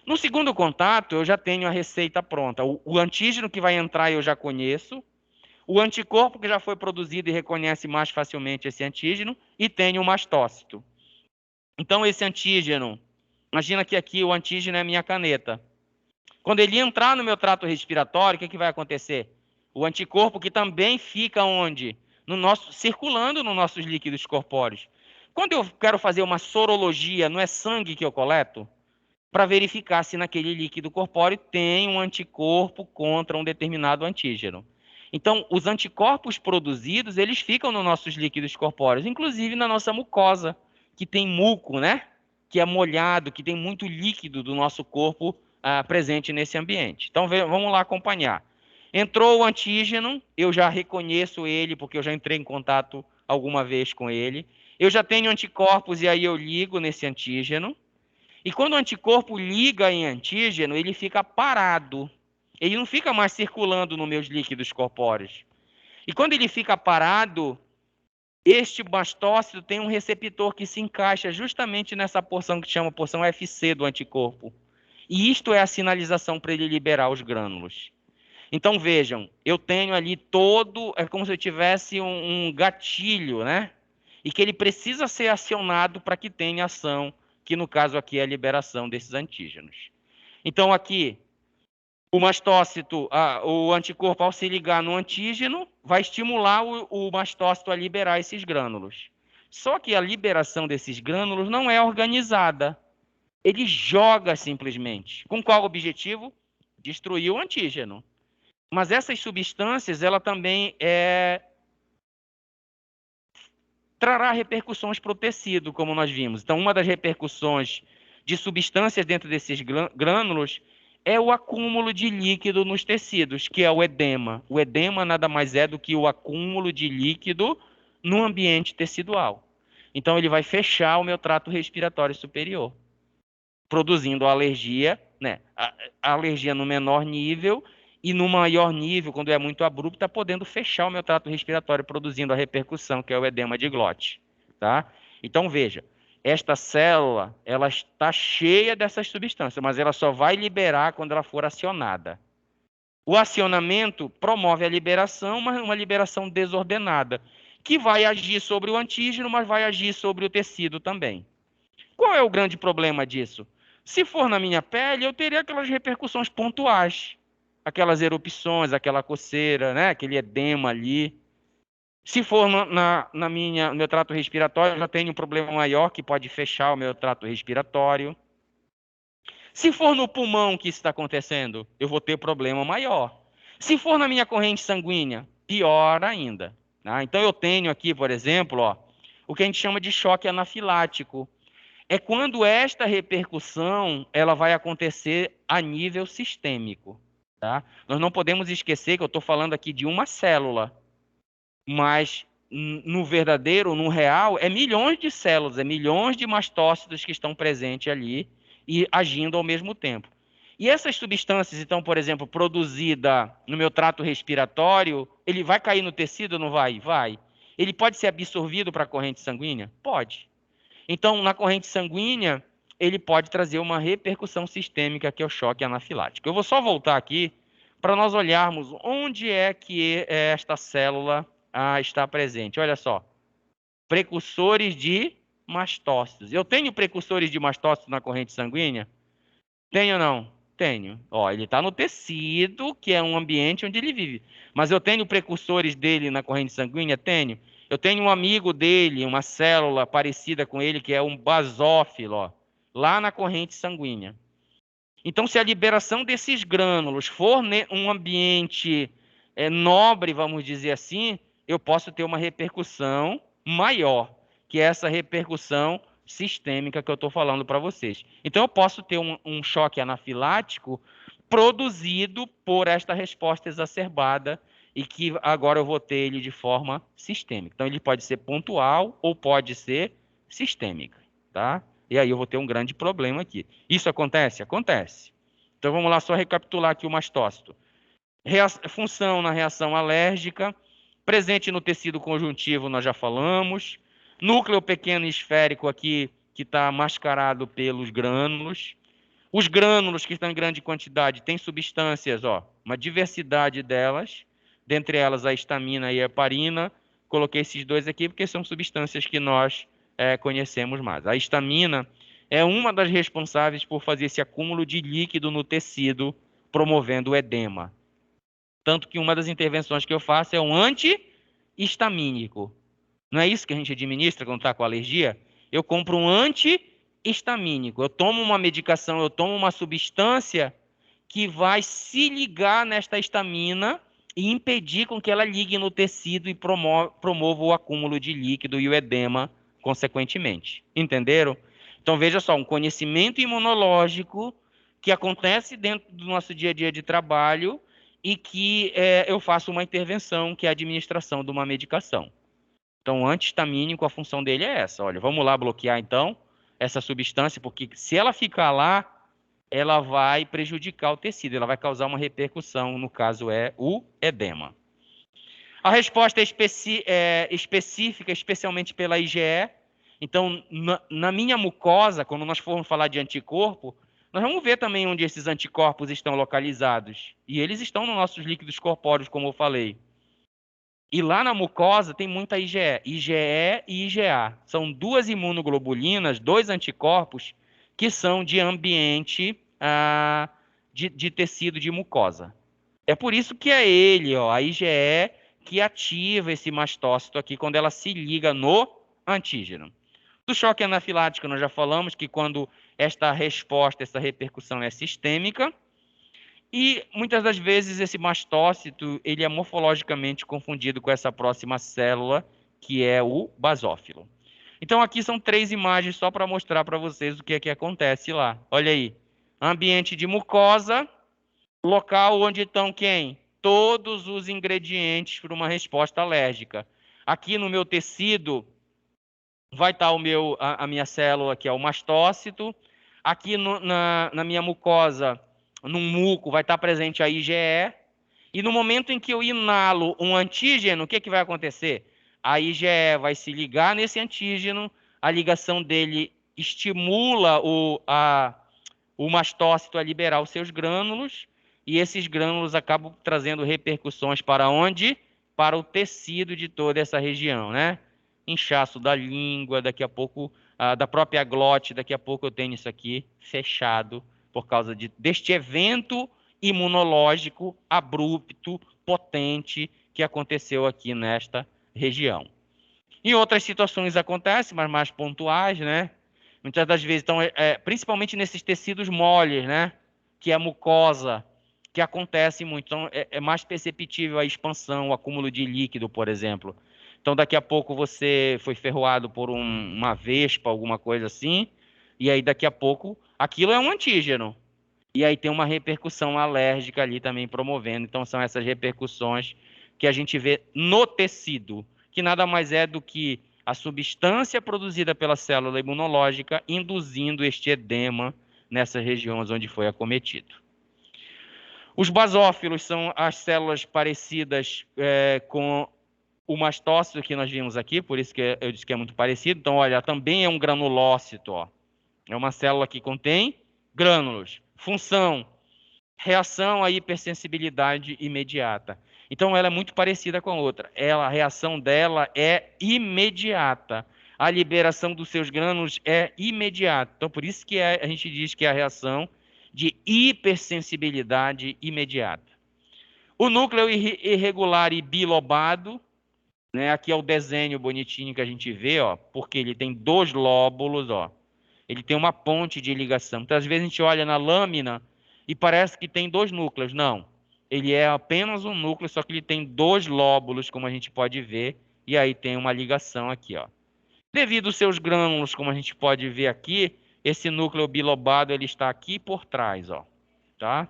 Speaker 1: No segundo contato, eu já tenho a receita pronta. O antígeno que vai entrar eu já conheço. O anticorpo que já foi produzido e reconhece mais facilmente esse antígeno. E tenho o mastócito. Então, esse antígeno, imagina que aqui o antígeno é a minha caneta. Quando ele entrar no meu trato respiratório, o que vai acontecer? O anticorpo que também fica onde? Circulando nos nossos líquidos corpóreos. Quando eu quero fazer uma sorologia, não é sangue que eu coleto? Para verificar se naquele líquido corpóreo tem um anticorpo contra um determinado antígeno. Então, os anticorpos produzidos, eles ficam nos nossos líquidos corpóreos, inclusive na nossa mucosa, que tem muco, né? Que é molhado, que tem muito líquido do nosso corpo presente nesse ambiente. Então, vamos lá acompanhar. Entrou o antígeno, eu já reconheço ele, porque eu já entrei em contato alguma vez com ele. Eu já tenho anticorpos e aí eu ligo nesse antígeno. E quando o anticorpo liga em antígeno, ele fica parado. Ele não fica mais circulando nos meus líquidos corpóreos. E quando ele fica parado, este mastócito tem um receptor que se encaixa justamente nessa porção que chama porção FC do anticorpo. E isto é a sinalização para ele liberar os grânulos. Então vejam, eu tenho ali é como se eu tivesse um gatilho, né? E que ele precisa ser acionado para que tenha ação, que no caso aqui é a liberação desses antígenos. Então aqui, o mastócito, o anticorpo ao se ligar no antígeno, vai estimular o mastócito a liberar esses grânulos. Só que a liberação desses grânulos não é organizada. Ele joga simplesmente. Com qual objetivo? Destruir o antígeno. Mas essas substâncias, ela também trará repercussões para o tecido, como nós vimos. Então, uma das repercussões de substâncias dentro desses grânulos é o acúmulo de líquido nos tecidos, que é o edema. O edema nada mais é do que o acúmulo de líquido no ambiente tecidual. Então, ele vai fechar o meu trato respiratório superior, produzindo alergia, né? A alergia no menor nível e no maior nível, quando é muito abrupto, está podendo fechar o meu trato respiratório, produzindo a repercussão, que é o edema de glote. Tá? Então, veja, esta célula ela está cheia dessas substâncias, mas ela só vai liberar quando ela for acionada. O acionamento promove a liberação, mas uma liberação desordenada, que vai agir sobre o antígeno, mas vai agir sobre o tecido também. Qual é o grande problema disso? Se for na minha pele, eu teria aquelas repercussões pontuais, aquelas erupções, aquela coceira, né? Aquele edema ali. Se for no meu trato respiratório, eu já tenho um problema maior que pode fechar o meu trato respiratório. Se for no pulmão que isso está acontecendo, eu vou ter problema maior. Se for na minha corrente sanguínea, pior ainda. Tá? Então eu tenho aqui, por exemplo, o que a gente chama de choque anafilático. é quando esta repercussão ela vai acontecer a nível sistêmico, tá? Nós não podemos esquecer que eu estou falando aqui de uma célula, mas no verdadeiro, no real, é milhões de células, é milhões de mastócitos que estão presentes ali e agindo ao mesmo tempo. E essas substâncias, então, por exemplo, produzida no meu trato respiratório, ele vai cair no tecido ou não vai? Vai. Ele pode ser absorvido para a corrente sanguínea? Pode. Então, na corrente sanguínea, ele pode trazer uma repercussão sistêmica, que é o choque anafilático. Eu vou só voltar aqui para nós olharmos onde é que esta célula está presente. Olha só, precursores de mastócitos. Eu tenho precursores de mastócitos na corrente sanguínea? Tenho ou não? Tenho. Ó, ele está no tecido, que é um ambiente onde ele vive. Mas eu tenho precursores dele na corrente sanguínea? Tenho. Eu tenho um amigo dele, uma célula parecida com ele, que é um basófilo, ó, lá na corrente sanguínea. Então, se a liberação desses grânulos for um ambiente nobre, vamos dizer assim, eu posso ter uma repercussão maior, que é essa repercussão sistêmica que eu estou falando para vocês. Então, eu posso ter um choque anafilático produzido por esta resposta exacerbada e que agora eu vou ter ele de forma sistêmica. Então, ele pode ser pontual ou pode ser sistêmica, tá? E aí eu vou ter um grande problema aqui. Isso acontece? Acontece. Então vamos lá só recapitular aqui o mastócito. Função na reação alérgica, presente no tecido conjuntivo nós já falamos. Núcleo pequeno esférico aqui que está mascarado pelos grânulos. Os grânulos que estão em grande quantidade têm substâncias, ó, uma diversidade delas, dentre elas a histamina e a heparina. Coloquei esses dois aqui porque são substâncias que nós conhecemos mais. A histamina é uma das responsáveis por fazer esse acúmulo de líquido no tecido, promovendo o edema. Tanto que uma das intervenções que eu faço é um antihistamínico. Não é isso que a gente administra quando está com alergia? Eu compro um antihistamínico. Eu tomo uma medicação, eu tomo uma substância que vai se ligar nesta histamina e impedir com que ela ligue no tecido e promova o acúmulo de líquido e o edema, consequentemente. Entenderam? Então, veja só, um conhecimento imunológico que acontece dentro do nosso dia a dia de trabalho e que eu faço uma intervenção, que é a administração de uma medicação. Então, o antihistamínico, a função dele é essa. Olha, vamos lá bloquear, então, essa substância, porque se ela ficar lá, ela vai prejudicar o tecido, ela vai causar uma repercussão, no caso é o edema. A resposta é específica, especialmente pela IgE. Então, na minha mucosa, quando nós formos falar de anticorpo, nós vamos ver também onde esses anticorpos estão localizados. E eles estão nos nossos líquidos corpóreos, como eu falei. E lá na mucosa tem muita IgE. IgE e IgA. São duas imunoglobulinas, dois anticorpos, que são de ambiente de tecido de mucosa. É por isso que é ele, ó, a IgE, que ativa esse mastócito aqui quando ela se liga no antígeno. Do choque anafilático nós já falamos que quando esta resposta, essa repercussão é sistêmica, e muitas das vezes esse mastócito ele é morfologicamente confundido com essa próxima célula, que é o basófilo. Então aqui são 3 imagens só para mostrar para vocês o que é que acontece lá. Olha aí, ambiente de mucosa, local onde estão quem? Todos os ingredientes para uma resposta alérgica. Aqui no meu tecido vai estar a minha célula, que é o mastócito. Aqui na minha mucosa, no muco, vai estar presente a IgE. E no momento em que eu inalo um antígeno, o que vai acontecer? A IgE vai se ligar nesse antígeno, a ligação dele estimula o mastócito a liberar os seus grânulos, e esses grânulos acabam trazendo repercussões para onde? Para o tecido de toda essa região, né? Inchaço da língua, daqui a pouco, da própria glote, daqui a pouco eu tenho isso aqui fechado, por causa deste evento imunológico abrupto, potente, que aconteceu aqui nesta região. Em outras situações acontece, mas mais pontuais, né? Muitas das vezes, então, principalmente nesses tecidos moles, né? Que é a mucosa, que acontece muito. Então, é mais perceptível a expansão, o acúmulo de líquido, por exemplo. Então, daqui a pouco você foi ferroado por uma vespa, alguma coisa assim. E aí, daqui a pouco, aquilo é um antígeno. E aí tem uma repercussão alérgica ali também promovendo. Então, são essas repercussões que a gente vê no tecido, que nada mais é do que a substância produzida pela célula imunológica induzindo este edema nessas regiões onde foi acometido. Os basófilos são as células parecidas com o mastócito que nós vimos aqui, por isso que eu disse que é muito parecido. Então, olha, também é um granulócito, ó. É uma célula que contém grânulos. Função: reação à hipersensibilidade imediata. Então, ela é muito parecida com a outra. A reação dela é imediata. A liberação dos seus grânulos é imediata. Então, por isso que a gente diz que é a reação de hipersensibilidade imediata. O núcleo irregular e bilobado, né? Aqui é o desenho bonitinho que a gente vê, ó, porque ele tem 2 lóbulos, ó. Ele tem uma ponte de ligação. Então, às vezes a gente olha na lâmina e parece que tem 2 núcleos. Não. Ele é apenas um núcleo, só que ele tem 2 lóbulos, como a gente pode ver, e aí tem uma ligação aqui, ó. Devido aos seus grânulos, como a gente pode ver aqui, esse núcleo bilobado ele está aqui por trás, ó, tá?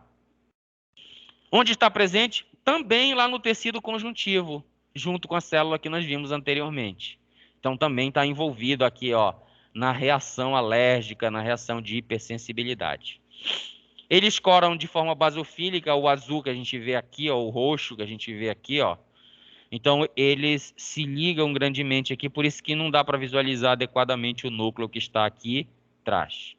Speaker 1: Onde está presente? Também lá no tecido conjuntivo, junto com a célula que nós vimos anteriormente. Então também está envolvido aqui, ó, na reação alérgica, na reação de hipersensibilidade. Eles coram de forma basofílica, o azul que a gente vê aqui, ó, o roxo que a gente vê aqui, ó. Então eles se ligam grandemente aqui, por isso que não dá para visualizar adequadamente o núcleo que está aqui atrás.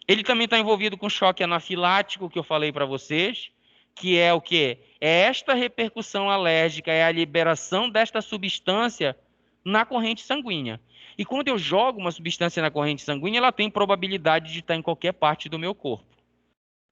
Speaker 1: Ele também está envolvido com choque anafilático, que eu falei para vocês, que é o quê? É esta repercussão alérgica, é a liberação desta substância na corrente sanguínea. E quando eu jogo uma substância na corrente sanguínea, ela tem probabilidade de estar em qualquer parte do meu corpo.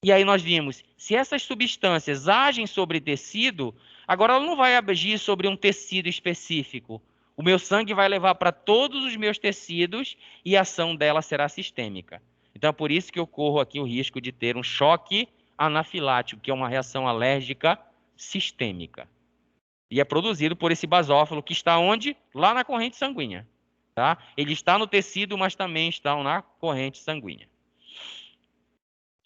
Speaker 1: E aí nós vimos, se essas substâncias agem sobre tecido, agora ela não vai agir sobre um tecido específico. O meu sangue vai levar para todos os meus tecidos e a ação dela será sistêmica. Então é por isso que eu corro aqui o risco de ter um choque anafilático, que é uma reação alérgica sistêmica. E é produzido por esse basófilo que está onde? Lá na corrente sanguínea. Tá? Ele está no tecido, mas também está na corrente sanguínea.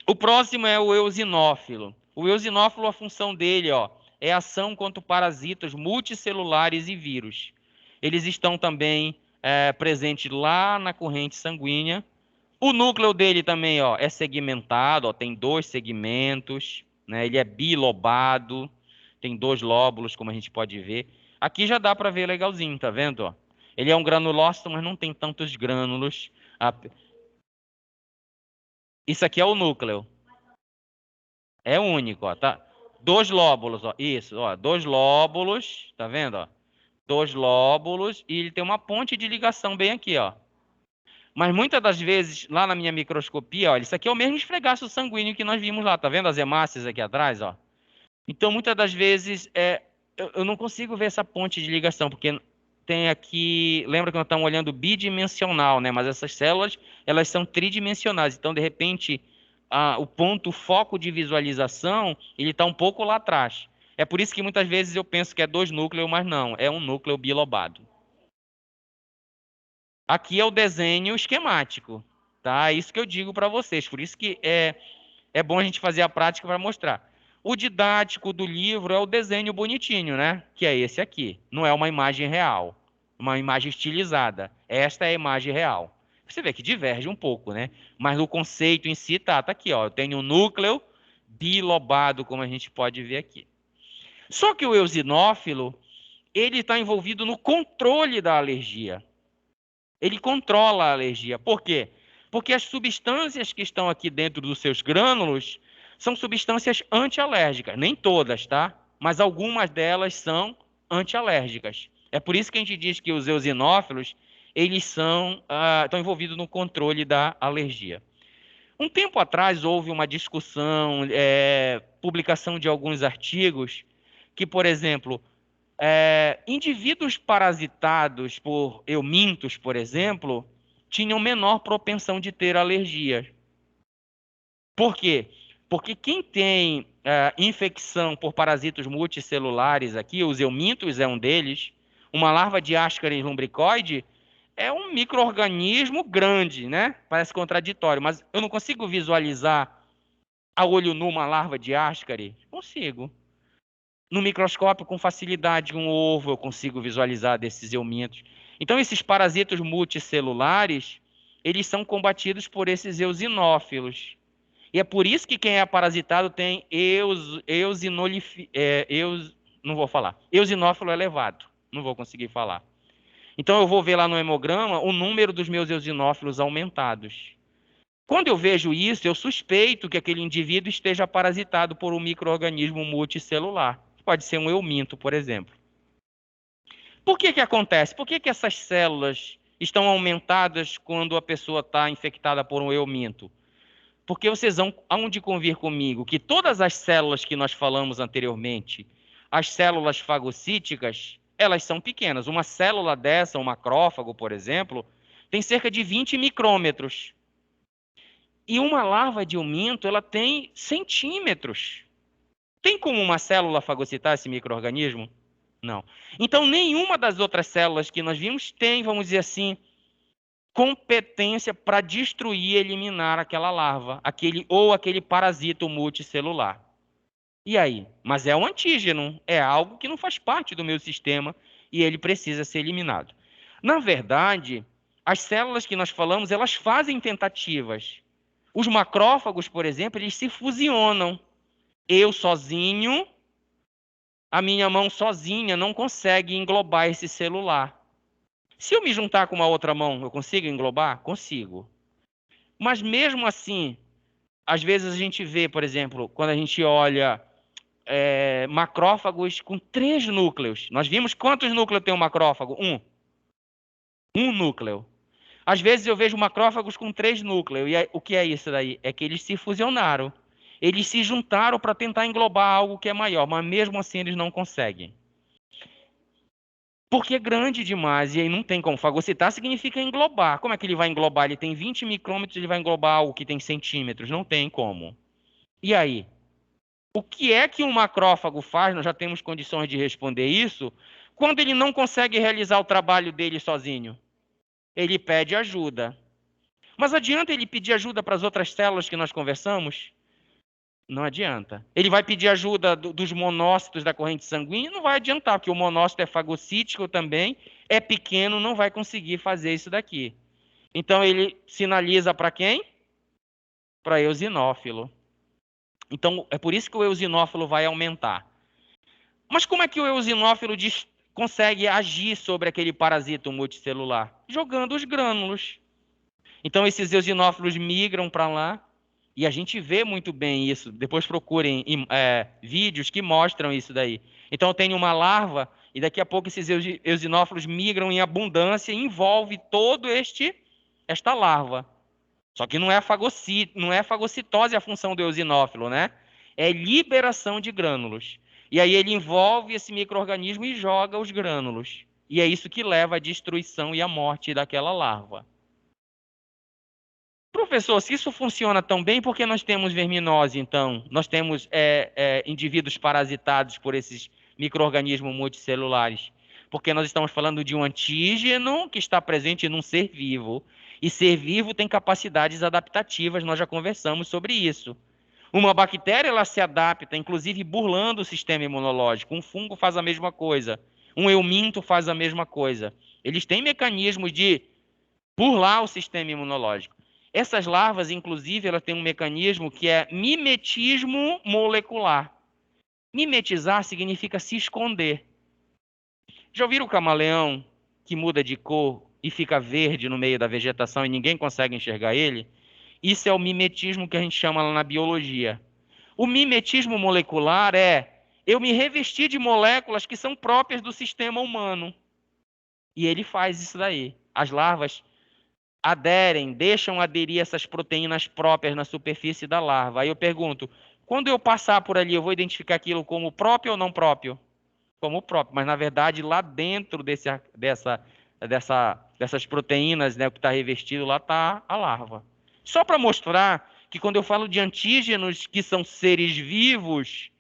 Speaker 1: O próximo é o eosinófilo. O eosinófilo, a função dele, ó, é ação contra parasitas multicelulares e vírus. Eles estão também presentes lá na corrente sanguínea. O núcleo dele também, ó, é segmentado, ó, tem 2 segmentos, né? Ele é bilobado, tem 2 lóbulos, como a gente pode ver. Aqui já dá para ver legalzinho, tá vendo? Ó? Ele é um granulócito, mas não tem tantos grânulos. Isso aqui é o núcleo. É único, ó, tá? 2 lóbulos, ó. Isso, ó, 2 lóbulos, tá vendo, ó? 2 lóbulos e ele tem uma ponte de ligação bem aqui, ó. Mas muitas das vezes, lá na minha microscopia, olha, isso aqui é o mesmo esfregaço sanguíneo que nós vimos lá, tá vendo as hemácias aqui atrás, ó? Então, muitas das vezes, eu não consigo ver essa ponte de ligação, porque tem aqui, lembra que nós estamos olhando bidimensional, né? Mas essas células, elas são tridimensionais, então, de repente, o foco de visualização, ele está um pouco lá atrás. É por isso que muitas vezes eu penso que é 2 núcleos, mas não, é um núcleo bilobado. Aqui é o desenho esquemático, tá? É isso que eu digo para vocês. Por isso que é bom a gente fazer a prática para mostrar. O didático do livro é o desenho bonitinho, né? Que é esse aqui. Não é uma imagem real, uma imagem estilizada. Esta é a imagem real. Você vê que diverge um pouco, né? Mas o conceito em si tá aqui, ó. Eu tenho um núcleo bilobado, como a gente pode ver aqui. Só que o eosinófilo, ele está envolvido no controle da alergia. Ele controla a alergia. Por quê? Porque as substâncias que estão aqui dentro dos seus grânulos são substâncias antialérgicas. Nem todas, tá? Mas algumas delas são antialérgicas. É por isso que a gente diz que os eosinófilos, eles estão envolvidos no controle da alergia. Um tempo atrás houve uma discussão, publicação de alguns artigos que, por exemplo, indivíduos parasitados por eumintos, por exemplo, tinham menor propensão de ter alergia. Por quê? Porque quem tem infecção por parasitos multicelulares aqui, os eumintos é um deles, uma larva de Ascaris lumbricoide, é um micro-organismo grande, né? Parece contraditório, mas eu não consigo visualizar a olho nu uma larva de ascari? Consigo. No microscópio, com facilidade, um ovo eu consigo visualizar desses eumintos. Então, esses parasitos multicelulares, eles são combatidos por esses eosinófilos. E é por isso que quem é parasitado tem não vou falar. Eosinófilo elevado. Não vou conseguir falar. Então, eu vou ver lá no hemograma o número dos meus eosinófilos aumentados. Quando eu vejo isso, eu suspeito que aquele indivíduo esteja parasitado por um micro-organismo multicelular. Pode ser um euminto, por exemplo. Por que que acontece? Por que que essas células estão aumentadas quando a pessoa está infectada por um euminto? Porque vocês hão de convir comigo que todas as células que nós falamos anteriormente, as células fagocíticas, elas são pequenas. Uma célula dessa, um macrófago, por exemplo, tem cerca de 20 micrômetros. E uma larva de euminto, ela tem centímetros. Tem como uma célula fagocitar esse micro-organismo? Não. Então, nenhuma das outras células que nós vimos tem, vamos dizer assim, competência para destruir e eliminar aquela larva, aquele parasito multicelular. E aí? Mas é um antígeno, é algo que não faz parte do meu sistema e ele precisa ser eliminado. Na verdade, as células que nós falamos, elas fazem tentativas. Os macrófagos, por exemplo, eles se fusionam. Eu sozinho, a minha mão sozinha não consegue englobar esse celular. Se eu me juntar com uma outra mão, eu consigo englobar? Consigo. Mas mesmo assim, às vezes a gente vê, por exemplo, quando a gente olha macrófagos com 3 núcleos. Nós vimos quantos núcleos tem um macrófago? Um núcleo. Às vezes eu vejo macrófagos com 3 núcleos. E o que é isso daí? É que eles se fusionaram. Eles se juntaram para tentar englobar algo que é maior, mas mesmo assim eles não conseguem. Porque é grande demais, e aí não tem como. Fagocitar significa englobar. Como é que ele vai englobar? Ele tem 20 micrômetros, ele vai englobar algo que tem centímetros. Não tem como. E aí? O que é que um macrófago faz? Nós já temos condições de responder isso. Quando ele não consegue realizar o trabalho dele sozinho, ele pede ajuda. Mas adianta ele pedir ajuda para as outras células que nós conversamos? Não adianta. Ele vai pedir ajuda dos monócitos da corrente sanguínea? Não vai adiantar, porque o monócito é fagocítico também, é pequeno, não vai conseguir fazer isso daqui. Então ele sinaliza para quem? Para eosinófilo. Então é por isso que o eosinófilo vai aumentar. Mas como é que o eosinófilo consegue agir sobre aquele parasito multicelular? Jogando os grânulos. Então esses eosinófilos migram para lá. E a gente vê muito bem isso. Depois procurem vídeos que mostram isso daí. Então eu tenho uma larva e daqui a pouco esses eosinófilos migram em abundância e envolve todo esta larva. Só que não é fagocitose a função do eosinófilo, né? É liberação de grânulos. E aí ele envolve esse micro-organismo e joga os grânulos. E é isso que leva à destruição e à morte daquela larva. Professor, se isso funciona tão bem, por que nós temos verminose, então? Nós temos indivíduos parasitados por esses micro-organismos multicelulares. Porque nós estamos falando de um antígeno que está presente num ser vivo. E ser vivo tem capacidades adaptativas, nós já conversamos sobre isso. Uma bactéria ela se adapta, inclusive burlando o sistema imunológico. Um fungo faz a mesma coisa. Um euminto faz a mesma coisa. Eles têm mecanismos de burlar o sistema imunológico. Essas larvas, inclusive, elas têm um mecanismo que é mimetismo molecular. Mimetizar significa se esconder. Já ouviram o camaleão que muda de cor e fica verde no meio da vegetação e ninguém consegue enxergar ele? Isso é o mimetismo que a gente chama lá na biologia. O mimetismo molecular é eu me revestir de moléculas que são próprias do sistema humano. E ele faz isso daí. As larvas deixam aderir essas proteínas próprias na superfície da larva. Aí eu pergunto, quando eu passar por ali, eu vou identificar aquilo como próprio ou não próprio? Como próprio, mas na verdade lá dentro dessas proteínas, né, que está revestido, lá está a larva. Só para mostrar que quando eu falo de antígenos que são seres vivos,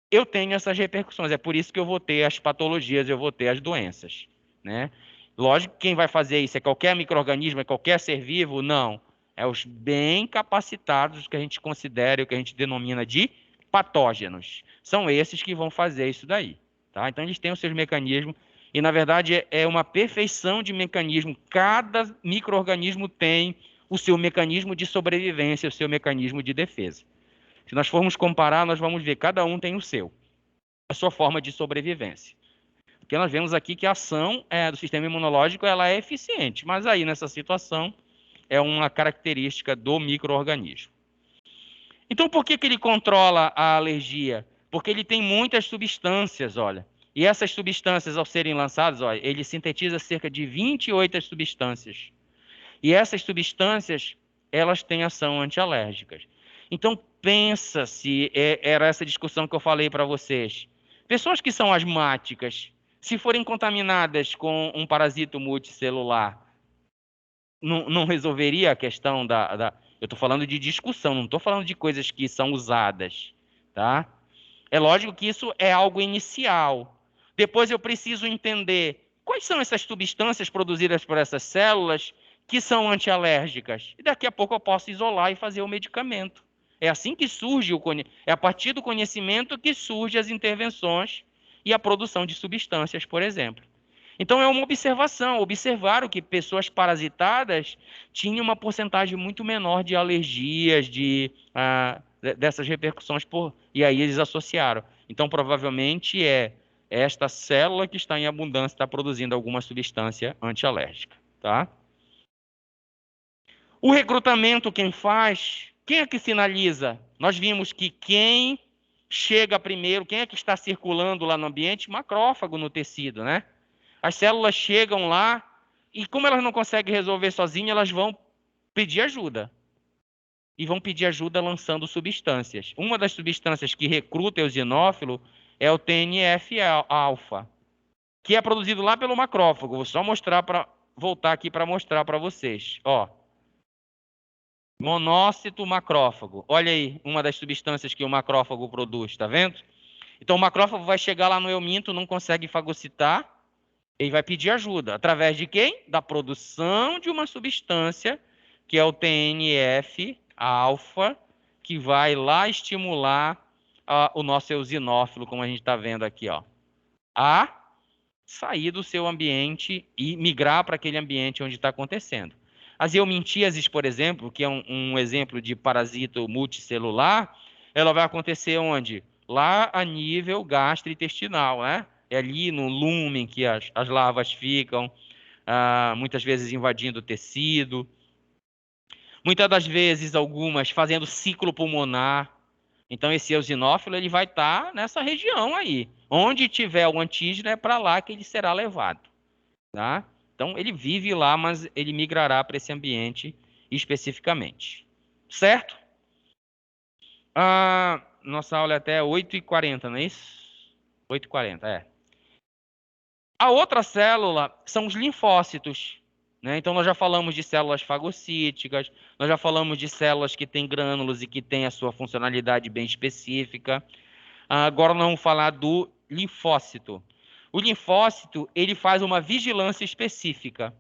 Speaker 1: eu tenho essas repercussões. É por isso que eu vou ter as patologias, eu vou ter as doenças, né? Lógico que quem vai fazer isso é qualquer micro-organismo, é qualquer ser vivo? Não. É os bem capacitados que a gente considera, o que a gente denomina de patógenos. São esses que vão fazer isso daí. Tá? Então, eles têm os seus mecanismos, e, na verdade, é uma perfeição de mecanismo. Cada micro-organismo tem o seu mecanismo de sobrevivência, o seu mecanismo de defesa. Se nós formos comparar, nós vamos ver, cada um tem o seu, a sua forma de sobrevivência. Porque nós vemos aqui que a ação do sistema imunológico ela é eficiente, mas aí nessa situação é uma característica do micro-organismo. Então, por que ele controla a alergia? Porque ele tem muitas substâncias, olha. E essas substâncias, ao serem lançadas, olha, ele sintetiza cerca de 28 substâncias. E essas substâncias, elas têm ação antialérgica. Então, pensa se era essa discussão que eu falei para vocês. Pessoas que são asmáticas, se forem contaminadas com um parasito multicelular, não resolveria a questão Eu estou falando de discussão, não estou falando de coisas que são usadas, tá? É lógico que isso é algo inicial. Depois eu preciso entender quais são essas substâncias produzidas por essas células que são antialérgicas. E daqui a pouco eu posso isolar e fazer o medicamento. É assim que surge é a partir do conhecimento que surgem as intervenções e a produção de substâncias, por exemplo. Então é uma observação, observaram que pessoas parasitadas tinham uma porcentagem muito menor de alergias, dessas repercussões, e aí eles associaram. Então provavelmente é esta célula que está em abundância, está produzindo alguma substância antialérgica. Tá? O recrutamento quem faz, quem é que sinaliza? Nós vimos que quem chega primeiro, quem é que está circulando lá no ambiente? Macrófago no tecido, né? As células chegam lá e como elas não conseguem resolver sozinhas, elas vão pedir ajuda. E vão pedir ajuda lançando substâncias. Uma das substâncias que recruta o eosinófilo é o TNF-alfa, que é produzido lá pelo macrófago. Vou só voltar aqui para mostrar para vocês. Ó, monócito macrófago. Olha aí, uma das substâncias que o macrófago produz, tá vendo? Então o macrófago vai chegar lá no euminto, não consegue fagocitar. Ele vai pedir ajuda. Através de quem? Da produção de uma substância, que é o TNF-alfa, que vai lá estimular o nosso eosinófilo, como a gente está vendo aqui, ó, a sair do seu ambiente e migrar para aquele ambiente onde está acontecendo. As eumintíases, por exemplo, que é um exemplo de parasito multicelular, ela vai acontecer onde? Lá a nível gastrointestinal, né? É ali no lúmen que as larvas ficam, muitas vezes invadindo o tecido. Muitas das vezes, algumas fazendo ciclo pulmonar. Então, esse eosinófilo ele vai estar nessa região aí. Onde tiver o antígeno, é para lá que ele será levado. Tá? Então, ele vive lá, mas ele migrará para esse ambiente especificamente. Certo? Nossa aula é até 8h40, não é isso? 8h40, é. A outra célula são os linfócitos. Né? Então, nós já falamos de células fagocíticas, nós já falamos de células que têm grânulos e que têm a sua funcionalidade bem específica. Agora, nós vamos falar do linfócito. O linfócito, ele faz uma vigilância específica.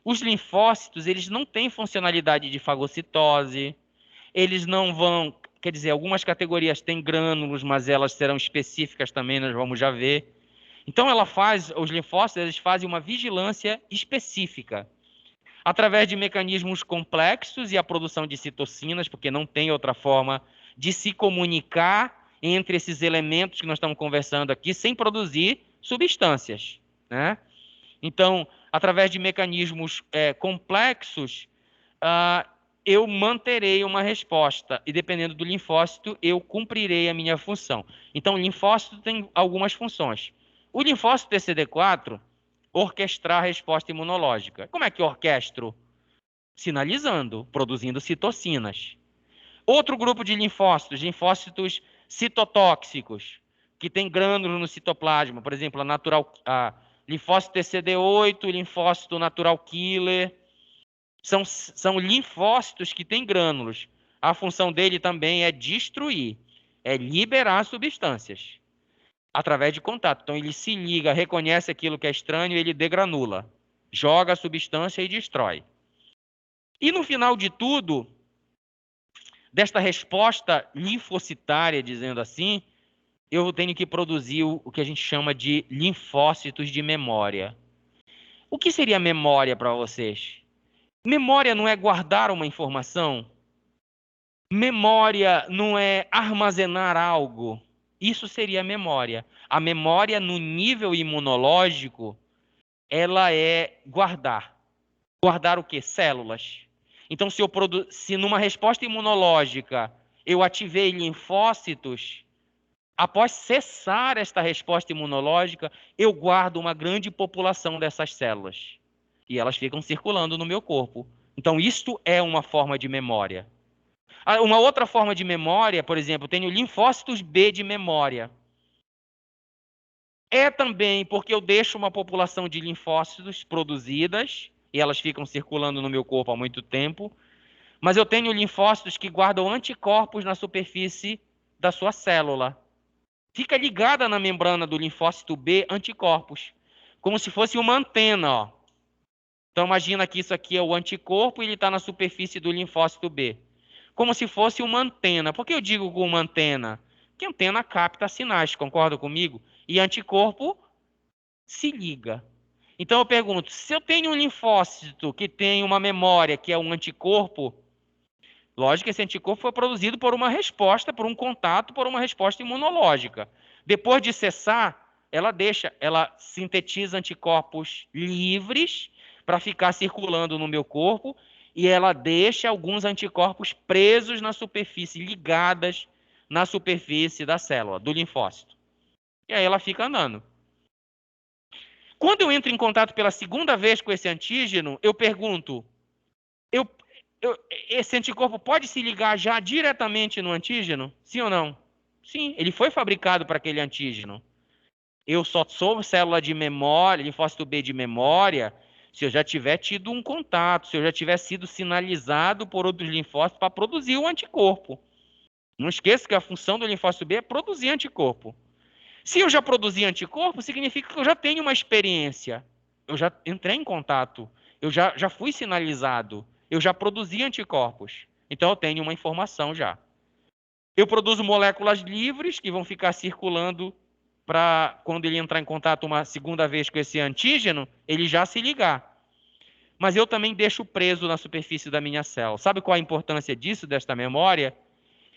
Speaker 1: Os linfócitos, eles não têm funcionalidade de fagocitose, eles não vão... Quer dizer, algumas categorias têm grânulos, mas elas serão específicas também, nós vamos já ver. Então, os linfócitos eles fazem uma vigilância específica, através de mecanismos complexos e a produção de citocinas, porque não tem outra forma de se comunicar entre esses elementos que nós estamos conversando aqui, sem produzir substâncias. Né? Então, através de mecanismos complexos, eu manterei uma resposta, e dependendo do linfócito, eu cumprirei a minha função. Então, o linfócito tem algumas funções. O linfócito TCD4, orquestrar a resposta imunológica. Como é que eu orquestro? Sinalizando, produzindo citocinas. Outro grupo de linfócitos citotóxicos, que tem grânulos no citoplasma, por exemplo, a linfócito TCD8, linfócito natural killer, são linfócitos que têm grânulos. A função dele também é destruir, é liberar substâncias através de contato. Então, ele se liga, reconhece aquilo que é estranho e ele degranula. joga a substância e destrói. E no final de tudo, desta resposta linfocitária, dizendo assim, eu tenho que produzir o que a gente chama de linfócitos de memória. O que seria memória para vocês? Memória não é guardar uma informação? Memória não é armazenar algo? Isso seria memória. A memória no nível imunológico, ela é guardar. Guardar o quê? Células. Então, se numa resposta imunológica eu ativei linfócitos, após cessar esta resposta imunológica, eu guardo uma grande população dessas células. E elas ficam circulando no meu corpo. Então, isto é uma forma de memória. Uma outra forma de memória, por exemplo, tenho linfócitos B de memória. É também porque eu deixo uma população de linfócitos produzidas, e elas ficam circulando no meu corpo há muito tempo, mas eu tenho linfócitos que guardam anticorpos na superfície da sua célula. Fica ligada na membrana do linfócito B anticorpos, como se fosse uma antena, ó. Então imagina que isso aqui é o anticorpo e ele está na superfície do linfócito B. Como se fosse uma antena. Por que eu digo com uma antena? Porque a antena capta sinais, concorda comigo? E anticorpo se liga. Então eu pergunto, se eu tenho um linfócito que tem uma memória, que é um anticorpo, lógico que esse anticorpo foi produzido por uma resposta, por um contato, por uma resposta imunológica. Depois de cessar, ela sintetiza anticorpos livres para ficar circulando no meu corpo e ela deixa alguns anticorpos presos na superfície, ligadas na superfície da célula, do linfócito. E aí ela fica andando. Quando eu entro em contato pela segunda vez com esse antígeno, eu pergunto, esse anticorpo pode se ligar já diretamente no antígeno? Sim ou não? Sim, ele foi fabricado para aquele antígeno. Eu só sou célula de memória, linfócito B de memória, se eu já tiver tido um contato, se eu já tiver sido sinalizado por outros linfócitos para produzir o anticorpo. Não esqueça que a função do linfócito B é produzir anticorpo. Se eu já produzi anticorpo, significa que eu já tenho uma experiência. Eu já entrei em contato, eu já fui sinalizado, eu já produzi anticorpos. Então eu tenho uma informação já. Eu produzo moléculas livres que vão ficar circulando para, quando ele entrar em contato uma segunda vez com esse antígeno, ele já se ligar. Mas eu também deixo preso na superfície da minha célula. Sabe qual a importância disso, desta memória?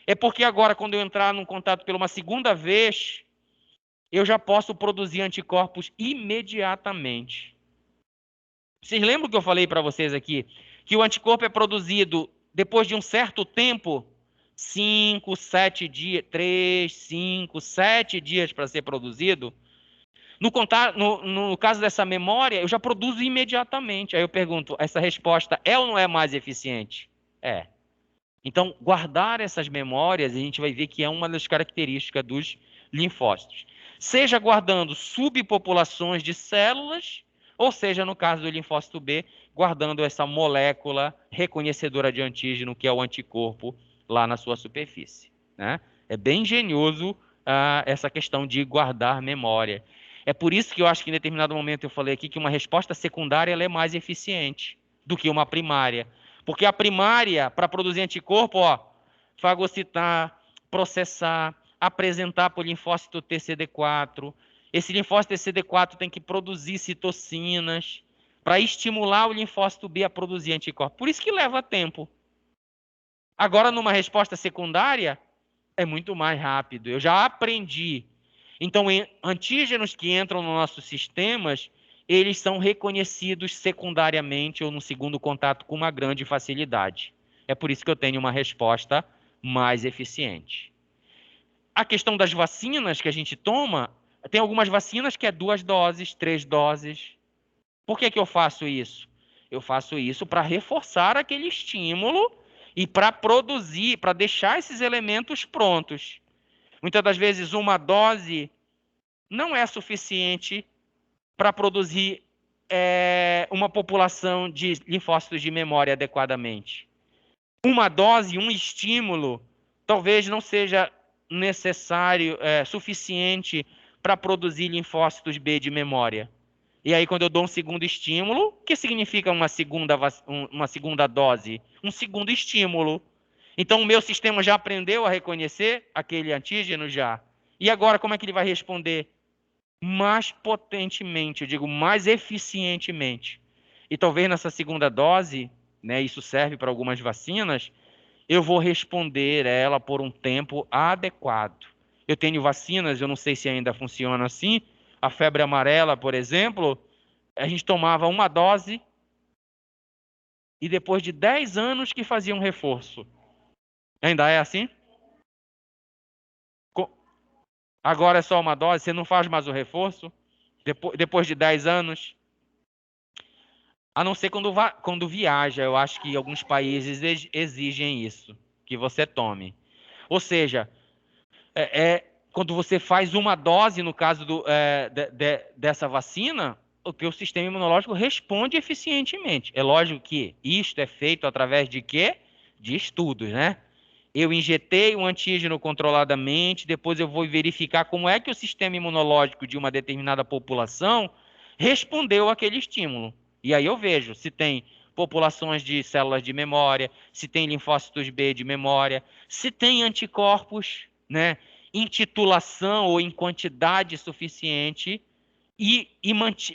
Speaker 1: É porque agora, quando eu entrar em contato pela uma segunda vez, eu já posso produzir anticorpos imediatamente. Vocês lembram que eu falei para vocês aqui? Que o anticorpo é produzido depois de um certo tempo? 5, 7 dias, 3, 5, 7 dias para ser produzido. No caso dessa memória, eu já produzo imediatamente. Aí eu pergunto, essa resposta é ou não é mais eficiente? É. Então, guardar essas memórias, a gente vai ver que é uma das características dos linfócitos. Seja guardando subpopulações de células, ou seja, no caso do linfócito B, guardando essa molécula reconhecedora de antígeno, que é o anticorpo, lá na sua superfície. Né? É bem engenhoso essa questão de guardar memória. É por isso que eu acho que em determinado momento eu falei aqui que uma resposta secundária ela é mais eficiente do que uma primária. Porque a primária, para produzir anticorpo, fagocitar, processar, apresentar para o linfócito TCD4. Esse linfócito TCD4 tem que produzir citocinas para estimular o linfócito B a produzir anticorpo. Por isso que leva tempo. Agora, numa resposta secundária, é muito mais rápido. Eu já aprendi. Então, antígenos que entram nos nossos sistemas, eles são reconhecidos secundariamente ou no segundo contato com uma grande facilidade. É por isso que eu tenho uma resposta mais eficiente. A questão das vacinas que a gente toma, tem algumas vacinas que é 2 doses, 3 doses. Por que eu faço isso? Eu faço isso para reforçar aquele estímulo e para produzir, para deixar esses elementos prontos. Muitas das vezes uma dose não é suficiente para produzir uma população de linfócitos de memória adequadamente. Uma dose, um estímulo, talvez não seja necessário, suficiente para produzir linfócitos B de memória. E aí, quando eu dou um segundo estímulo, o que significa uma segunda dose? Um segundo estímulo. Então, o meu sistema já aprendeu a reconhecer aquele antígeno já. E agora, como é que ele vai responder? Mais potentemente, eu digo, mais eficientemente. E talvez nessa segunda dose, né, isso serve para algumas vacinas, eu vou responder ela por um tempo adequado. Eu tenho vacinas, eu não sei se ainda funciona assim. A febre amarela, por exemplo, a gente tomava uma dose e depois de 10 anos que fazia um reforço. Ainda é assim? Agora é só uma dose, você não faz mais o reforço? Depois de 10 anos? A não ser quando viaja, eu acho que alguns países exigem isso, que você tome. Ou seja, quando você faz uma dose, no caso dessa vacina, o teu sistema imunológico responde eficientemente. É lógico que isto é feito através de quê? De estudos, né? Eu injetei um antígeno controladamente, depois eu vou verificar como é que o sistema imunológico de uma determinada população respondeu àquele estímulo. E aí eu vejo se tem populações de células de memória, se tem linfócitos B de memória, se tem anticorpos, né, em titulação ou em quantidade suficiente e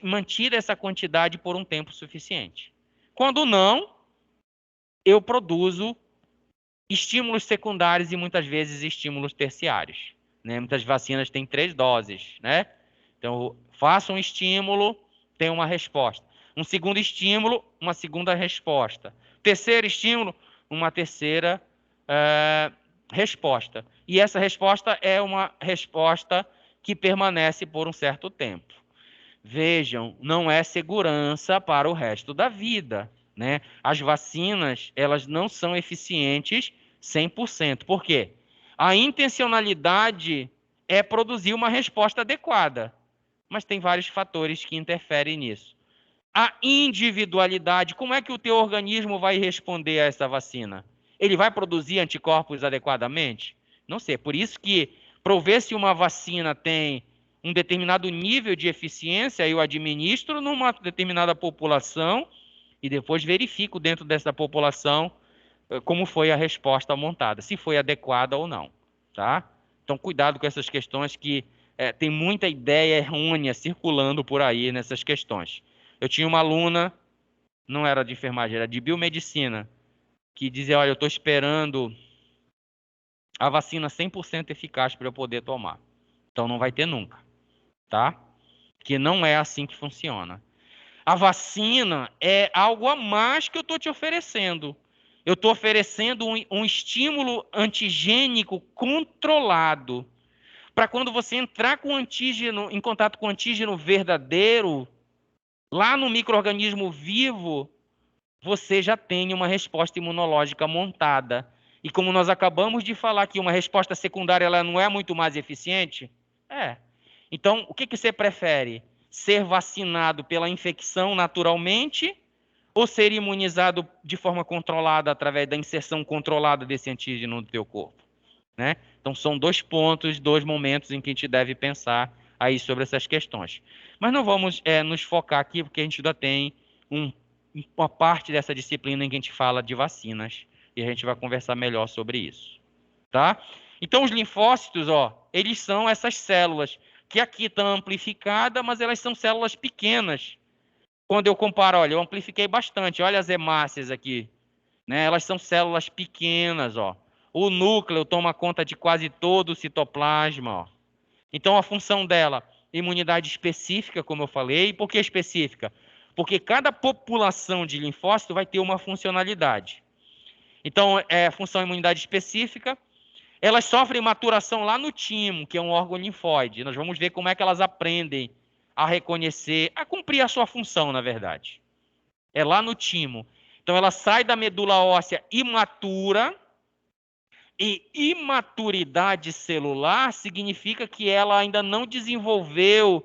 Speaker 1: manter essa quantidade por um tempo suficiente. Quando não, eu produzo estímulos secundários e muitas vezes estímulos terciários, né? Muitas vacinas têm 3 doses, né? Então, faço um estímulo, tem uma resposta. Um segundo estímulo, uma segunda resposta. Terceiro estímulo, uma terceira resposta. E essa resposta é uma resposta que permanece por um certo tempo. Vejam, não é segurança para o resto da vida, né? As vacinas, elas não são eficientes 100%. Por quê? A intencionalidade é produzir uma resposta adequada, mas tem vários fatores que interferem nisso. A individualidade, como é que o teu organismo vai responder a essa vacina? Ele vai produzir anticorpos adequadamente? Não sei. Por isso que, para ver se uma vacina tem um determinado nível de eficiência, eu administro numa determinada população e depois verifico dentro dessa população como foi a resposta montada, se foi adequada ou não, tá? Então, cuidado com essas questões que tem muita ideia errônea circulando por aí nessas questões. Eu tinha uma aluna, não era de enfermagem, era de biomedicina, que dizia, olha, eu estou esperando a vacina 100% eficaz para eu poder tomar. Então, não vai ter nunca, tá? Que não é assim que funciona. A vacina é algo a mais que eu estou te oferecendo. Eu estou oferecendo um estímulo antigênico controlado. Para quando você entrar com antígeno, em contato com antígeno verdadeiro, lá no micro-organismo vivo, você já tem uma resposta imunológica montada. E como nós acabamos de falar que uma resposta secundária ela não é muito mais eficiente, então, o que você prefere? Ser vacinado pela infecção naturalmente ou ser imunizado de forma controlada através da inserção controlada desse antígeno no teu corpo? Né? Então, são 2 pontos, 2 momentos em que a gente deve pensar aí sobre essas questões. Mas não vamos nos focar aqui, porque a gente ainda tem uma parte dessa disciplina em que a gente fala de vacinas e a gente vai conversar melhor sobre isso. Tá? Então, os linfócitos, eles são essas células que aqui estão amplificadas, mas elas são células pequenas. Quando eu comparo, olha, eu amplifiquei bastante, olha as hemácias aqui, né? Elas são células pequenas, O núcleo toma conta de quase todo o citoplasma, Então, a função dela, imunidade específica, como eu falei. Por que específica? Porque cada população de linfócito vai ter uma funcionalidade. Então, função imunidade específica. Elas sofrem maturação lá no timo, que é um órgão linfóide. Nós vamos ver como é que elas aprendem a reconhecer, a cumprir a sua função, na verdade. É lá no timo. Então, ela sai da medula óssea imatura, e imaturidade celular significa que ela ainda não desenvolveu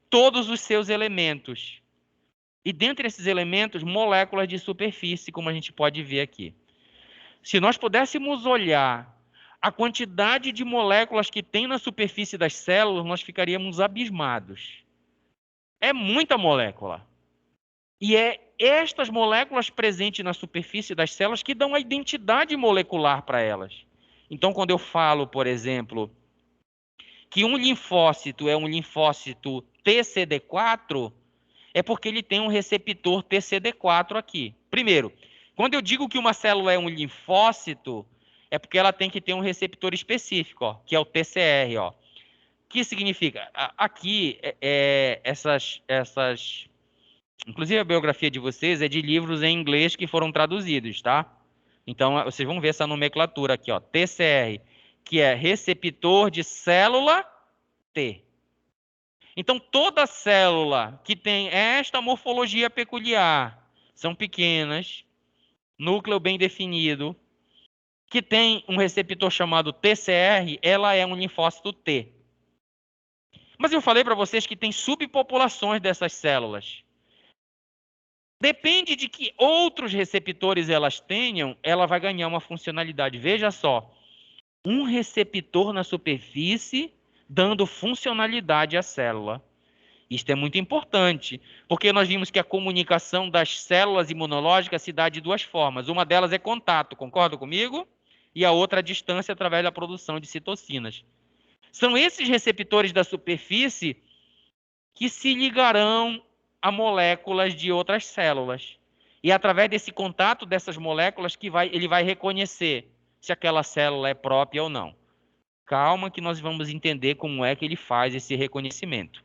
Speaker 1: todos os seus elementos. E dentre esses elementos, moléculas de superfície, como a gente pode ver aqui. Se nós pudéssemos olhar a quantidade de moléculas que tem na superfície das células, nós ficaríamos abismados. É muita molécula. E é estas moléculas presentes na superfície das células que dão a identidade molecular para elas. Então, quando eu falo, por exemplo, que um linfócito é um linfócito TCD4, é porque ele tem um receptor TCD4 aqui. Primeiro, quando eu digo que uma célula é um linfócito, é porque ela tem que ter um receptor específico, ó, que é o TCR, ó. Que significa? Aqui, inclusive a biografia de vocês é de livros em inglês que foram traduzidos, tá? Então, vocês vão ver essa nomenclatura aqui, ó, TCR, que é receptor de célula T. Então, toda célula que tem esta morfologia peculiar, são pequenas, núcleo bem definido, que tem um receptor chamado TCR, ela é um linfócito T. Mas eu falei para vocês que tem subpopulações dessas células. Depende de que outros receptores elas tenham, ela vai ganhar uma funcionalidade. Veja só, um receptor na superfície dando funcionalidade à célula. Isto é muito importante, porque nós vimos que a comunicação das células imunológicas se dá de duas formas. Uma delas é contato, concorda comigo? E a outra a distância através da produção de citocinas. São esses receptores da superfície que se ligarão a moléculas de outras células. E através desse contato dessas moléculas que ele vai reconhecer se aquela célula é própria ou não. Calma que nós vamos entender como é que ele faz esse reconhecimento.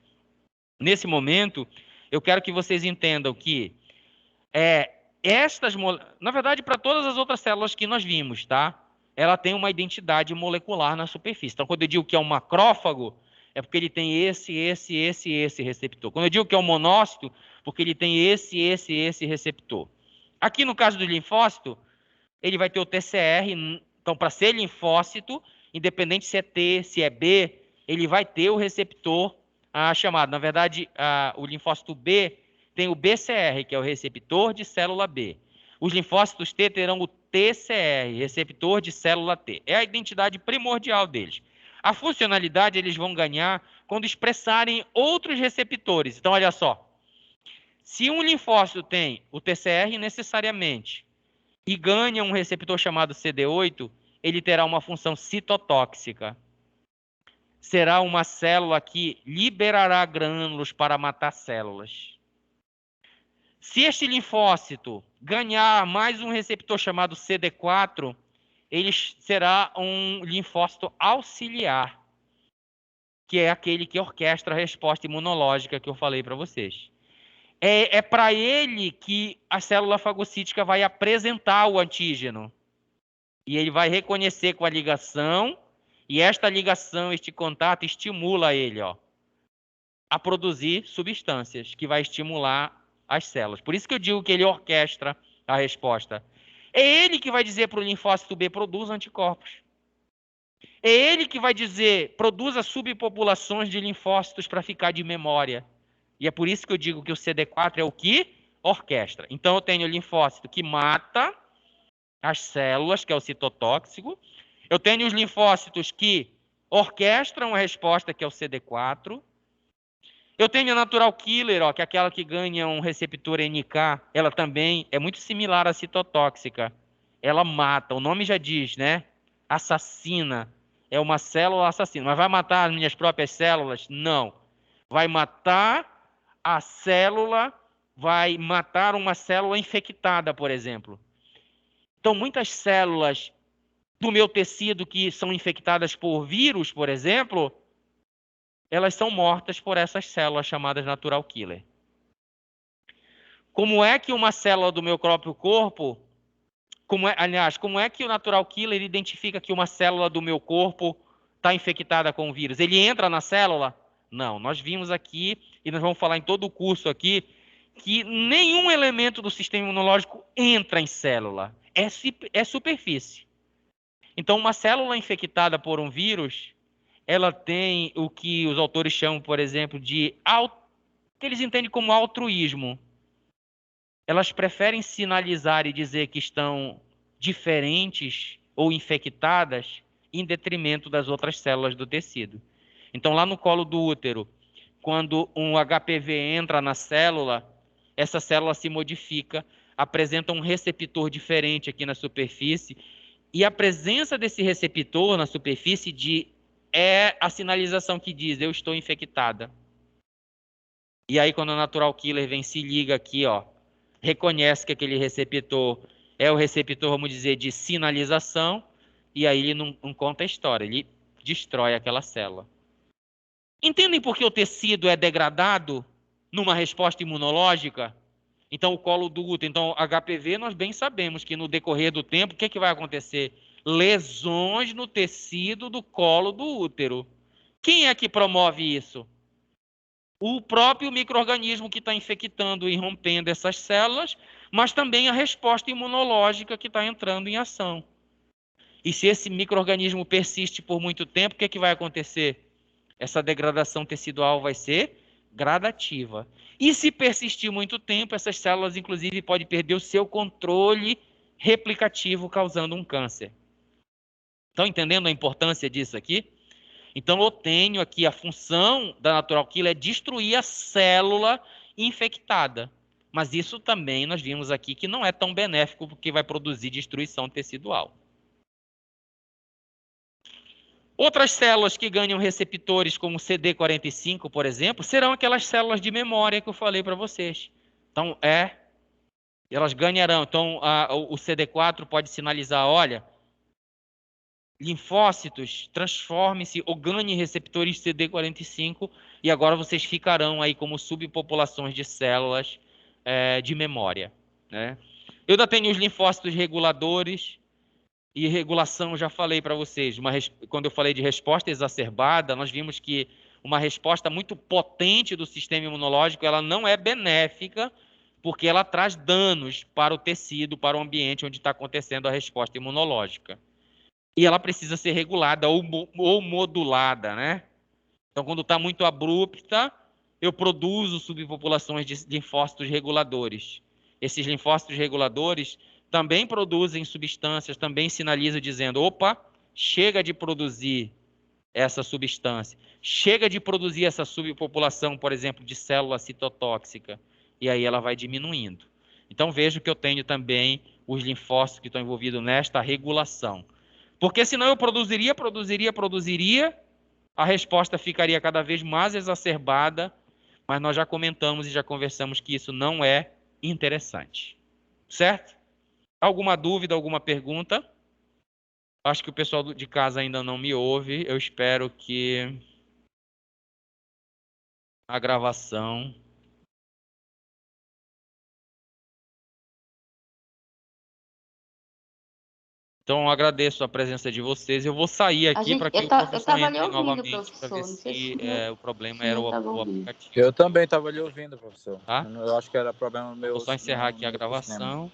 Speaker 1: Nesse momento, eu quero que vocês entendam que na verdade, para todas as outras células que nós vimos, tá? Ela tem uma identidade molecular na superfície. Então, quando eu digo que é um macrófago, é porque ele tem esse receptor. Quando eu digo que é um monócito, porque ele tem esse receptor. Aqui no caso do linfócito, ele vai ter o TCR. Então, para ser linfócito, independente se é T, se é B, ele vai ter o receptor chamado. Na verdade, o linfócito B tem o BCR, que é o receptor de célula B. Os linfócitos T terão o TCR, receptor de célula T. É a identidade primordial deles. A funcionalidade eles vão ganhar quando expressarem outros receptores. Então, olha só. Se um linfócito tem o TCR necessariamente e ganha um receptor chamado CD8, ele terá uma função citotóxica. Será uma célula que liberará grânulos para matar células. Se este linfócito ganhar mais um receptor chamado CD4, ele será um linfócito auxiliar, que é aquele que orquestra a resposta imunológica que eu falei para vocês. É para ele que a célula fagocítica vai apresentar o antígeno. E ele vai reconhecer com a ligação, e esta ligação, este contato, estimula ele, a produzir substâncias que vai estimular as células. Por isso que eu digo que ele orquestra a resposta. É ele que vai dizer para o linfócito B, produza anticorpos. É ele que vai dizer, produza subpopulações de linfócitos para ficar de memória. E é por isso que eu digo que o CD4 é o que orquestra. Então eu tenho o linfócito que mata as células, que é o citotóxico. Eu tenho os linfócitos que orquestram a resposta, que é o CD4. Eu tenho a natural killer, que é aquela que ganha um receptor NK. Ela também é muito similar à citotóxica. Ela mata, o nome já diz, né? Assassina. É uma célula assassina. Mas vai matar as minhas próprias células? Não. Vai matar a célula, vai matar uma célula infectada, por exemplo. Então, muitas células do meu tecido que são infectadas por vírus, por exemplo, elas são mortas por essas células chamadas natural killer. Como é que uma célula do meu próprio corpo, como é que o natural killer identifica que uma célula do meu corpo está infectada com o vírus? Ele entra na célula? Não, nós vimos aqui, e nós vamos falar em todo o curso aqui, que nenhum elemento do sistema imunológico entra em célula. É superfície. Então, uma célula infectada por um vírus, ela tem o que os autores chamam, por exemplo, que eles entendem como altruísmo. Elas preferem sinalizar e dizer que estão diferentes ou infectadas em detrimento das outras células do tecido. Então, lá no colo do útero, quando um HPV entra na célula, essa célula se modifica, apresenta um receptor diferente aqui na superfície, e a presença desse receptor na superfície é a sinalização que diz, eu estou infectada. E aí, quando o natural killer vem, se liga aqui, ó, reconhece que aquele receptor é o receptor, vamos dizer, de sinalização, e aí ele não conta a história, ele destrói aquela célula. Entendem por que o tecido é degradado numa resposta imunológica? Então, o colo do útero, então, HPV, nós bem sabemos que no decorrer do tempo, o que vai acontecer? Lesões no tecido do colo do útero. Quem é que promove isso? O próprio micro-organismo que está infectando e rompendo essas células, mas também a resposta imunológica que está entrando em ação. E se esse micro-organismo persiste por muito tempo, o que vai acontecer? Essa degradação tecidual vai ser gradativa. E se persistir muito tempo, essas células, inclusive, podem perder o seu controle replicativo, causando um câncer. Estão entendendo a importância disso aqui? Então, eu tenho aqui a função da natural killer é destruir a célula infectada. Mas isso também nós vimos aqui que não é tão benéfico porque vai produzir destruição tecidual. Outras células que ganham receptores, como CD45, por exemplo, serão aquelas células de memória que eu falei para vocês. Então, elas ganharão. Então, o CD4 pode sinalizar, olha, linfócitos, transformem-se ou ganhem receptores CD45 e agora vocês ficarão aí como subpopulações de células de memória, né? Eu ainda tenho os linfócitos reguladores e regulação, eu já falei para vocês. Quando eu falei de resposta exacerbada, nós vimos que uma resposta muito potente do sistema imunológico ela não é benéfica porque ela traz danos para o tecido, para o ambiente onde está acontecendo a resposta imunológica. E ela precisa ser regulada ou modulada, né? Então, quando está muito abrupta, eu produzo subpopulações de linfócitos reguladores. Esses linfócitos reguladores também produzem substâncias, também sinalizam dizendo, opa, chega de produzir essa substância. Chega de produzir essa subpopulação, por exemplo, de célula citotóxica. E aí ela vai diminuindo. Então, vejo que eu tenho também os linfócitos que estão envolvidos nesta regulação. Porque senão eu produziria, a resposta ficaria cada vez mais exacerbada, mas nós já comentamos e já conversamos que isso não é interessante. Certo? Alguma dúvida, alguma pergunta? Acho que o pessoal de casa ainda não me ouve. Eu espero que a gravação... Então, eu agradeço a presença de vocês. Eu vou sair aqui para que o professor entre novamente para ver se o problema era o aplicativo.
Speaker 3: Eu também estava lhe ouvindo, professor.
Speaker 1: Tá?
Speaker 3: Eu acho que era problema meu.
Speaker 1: Vou só encerrar aqui a gravação.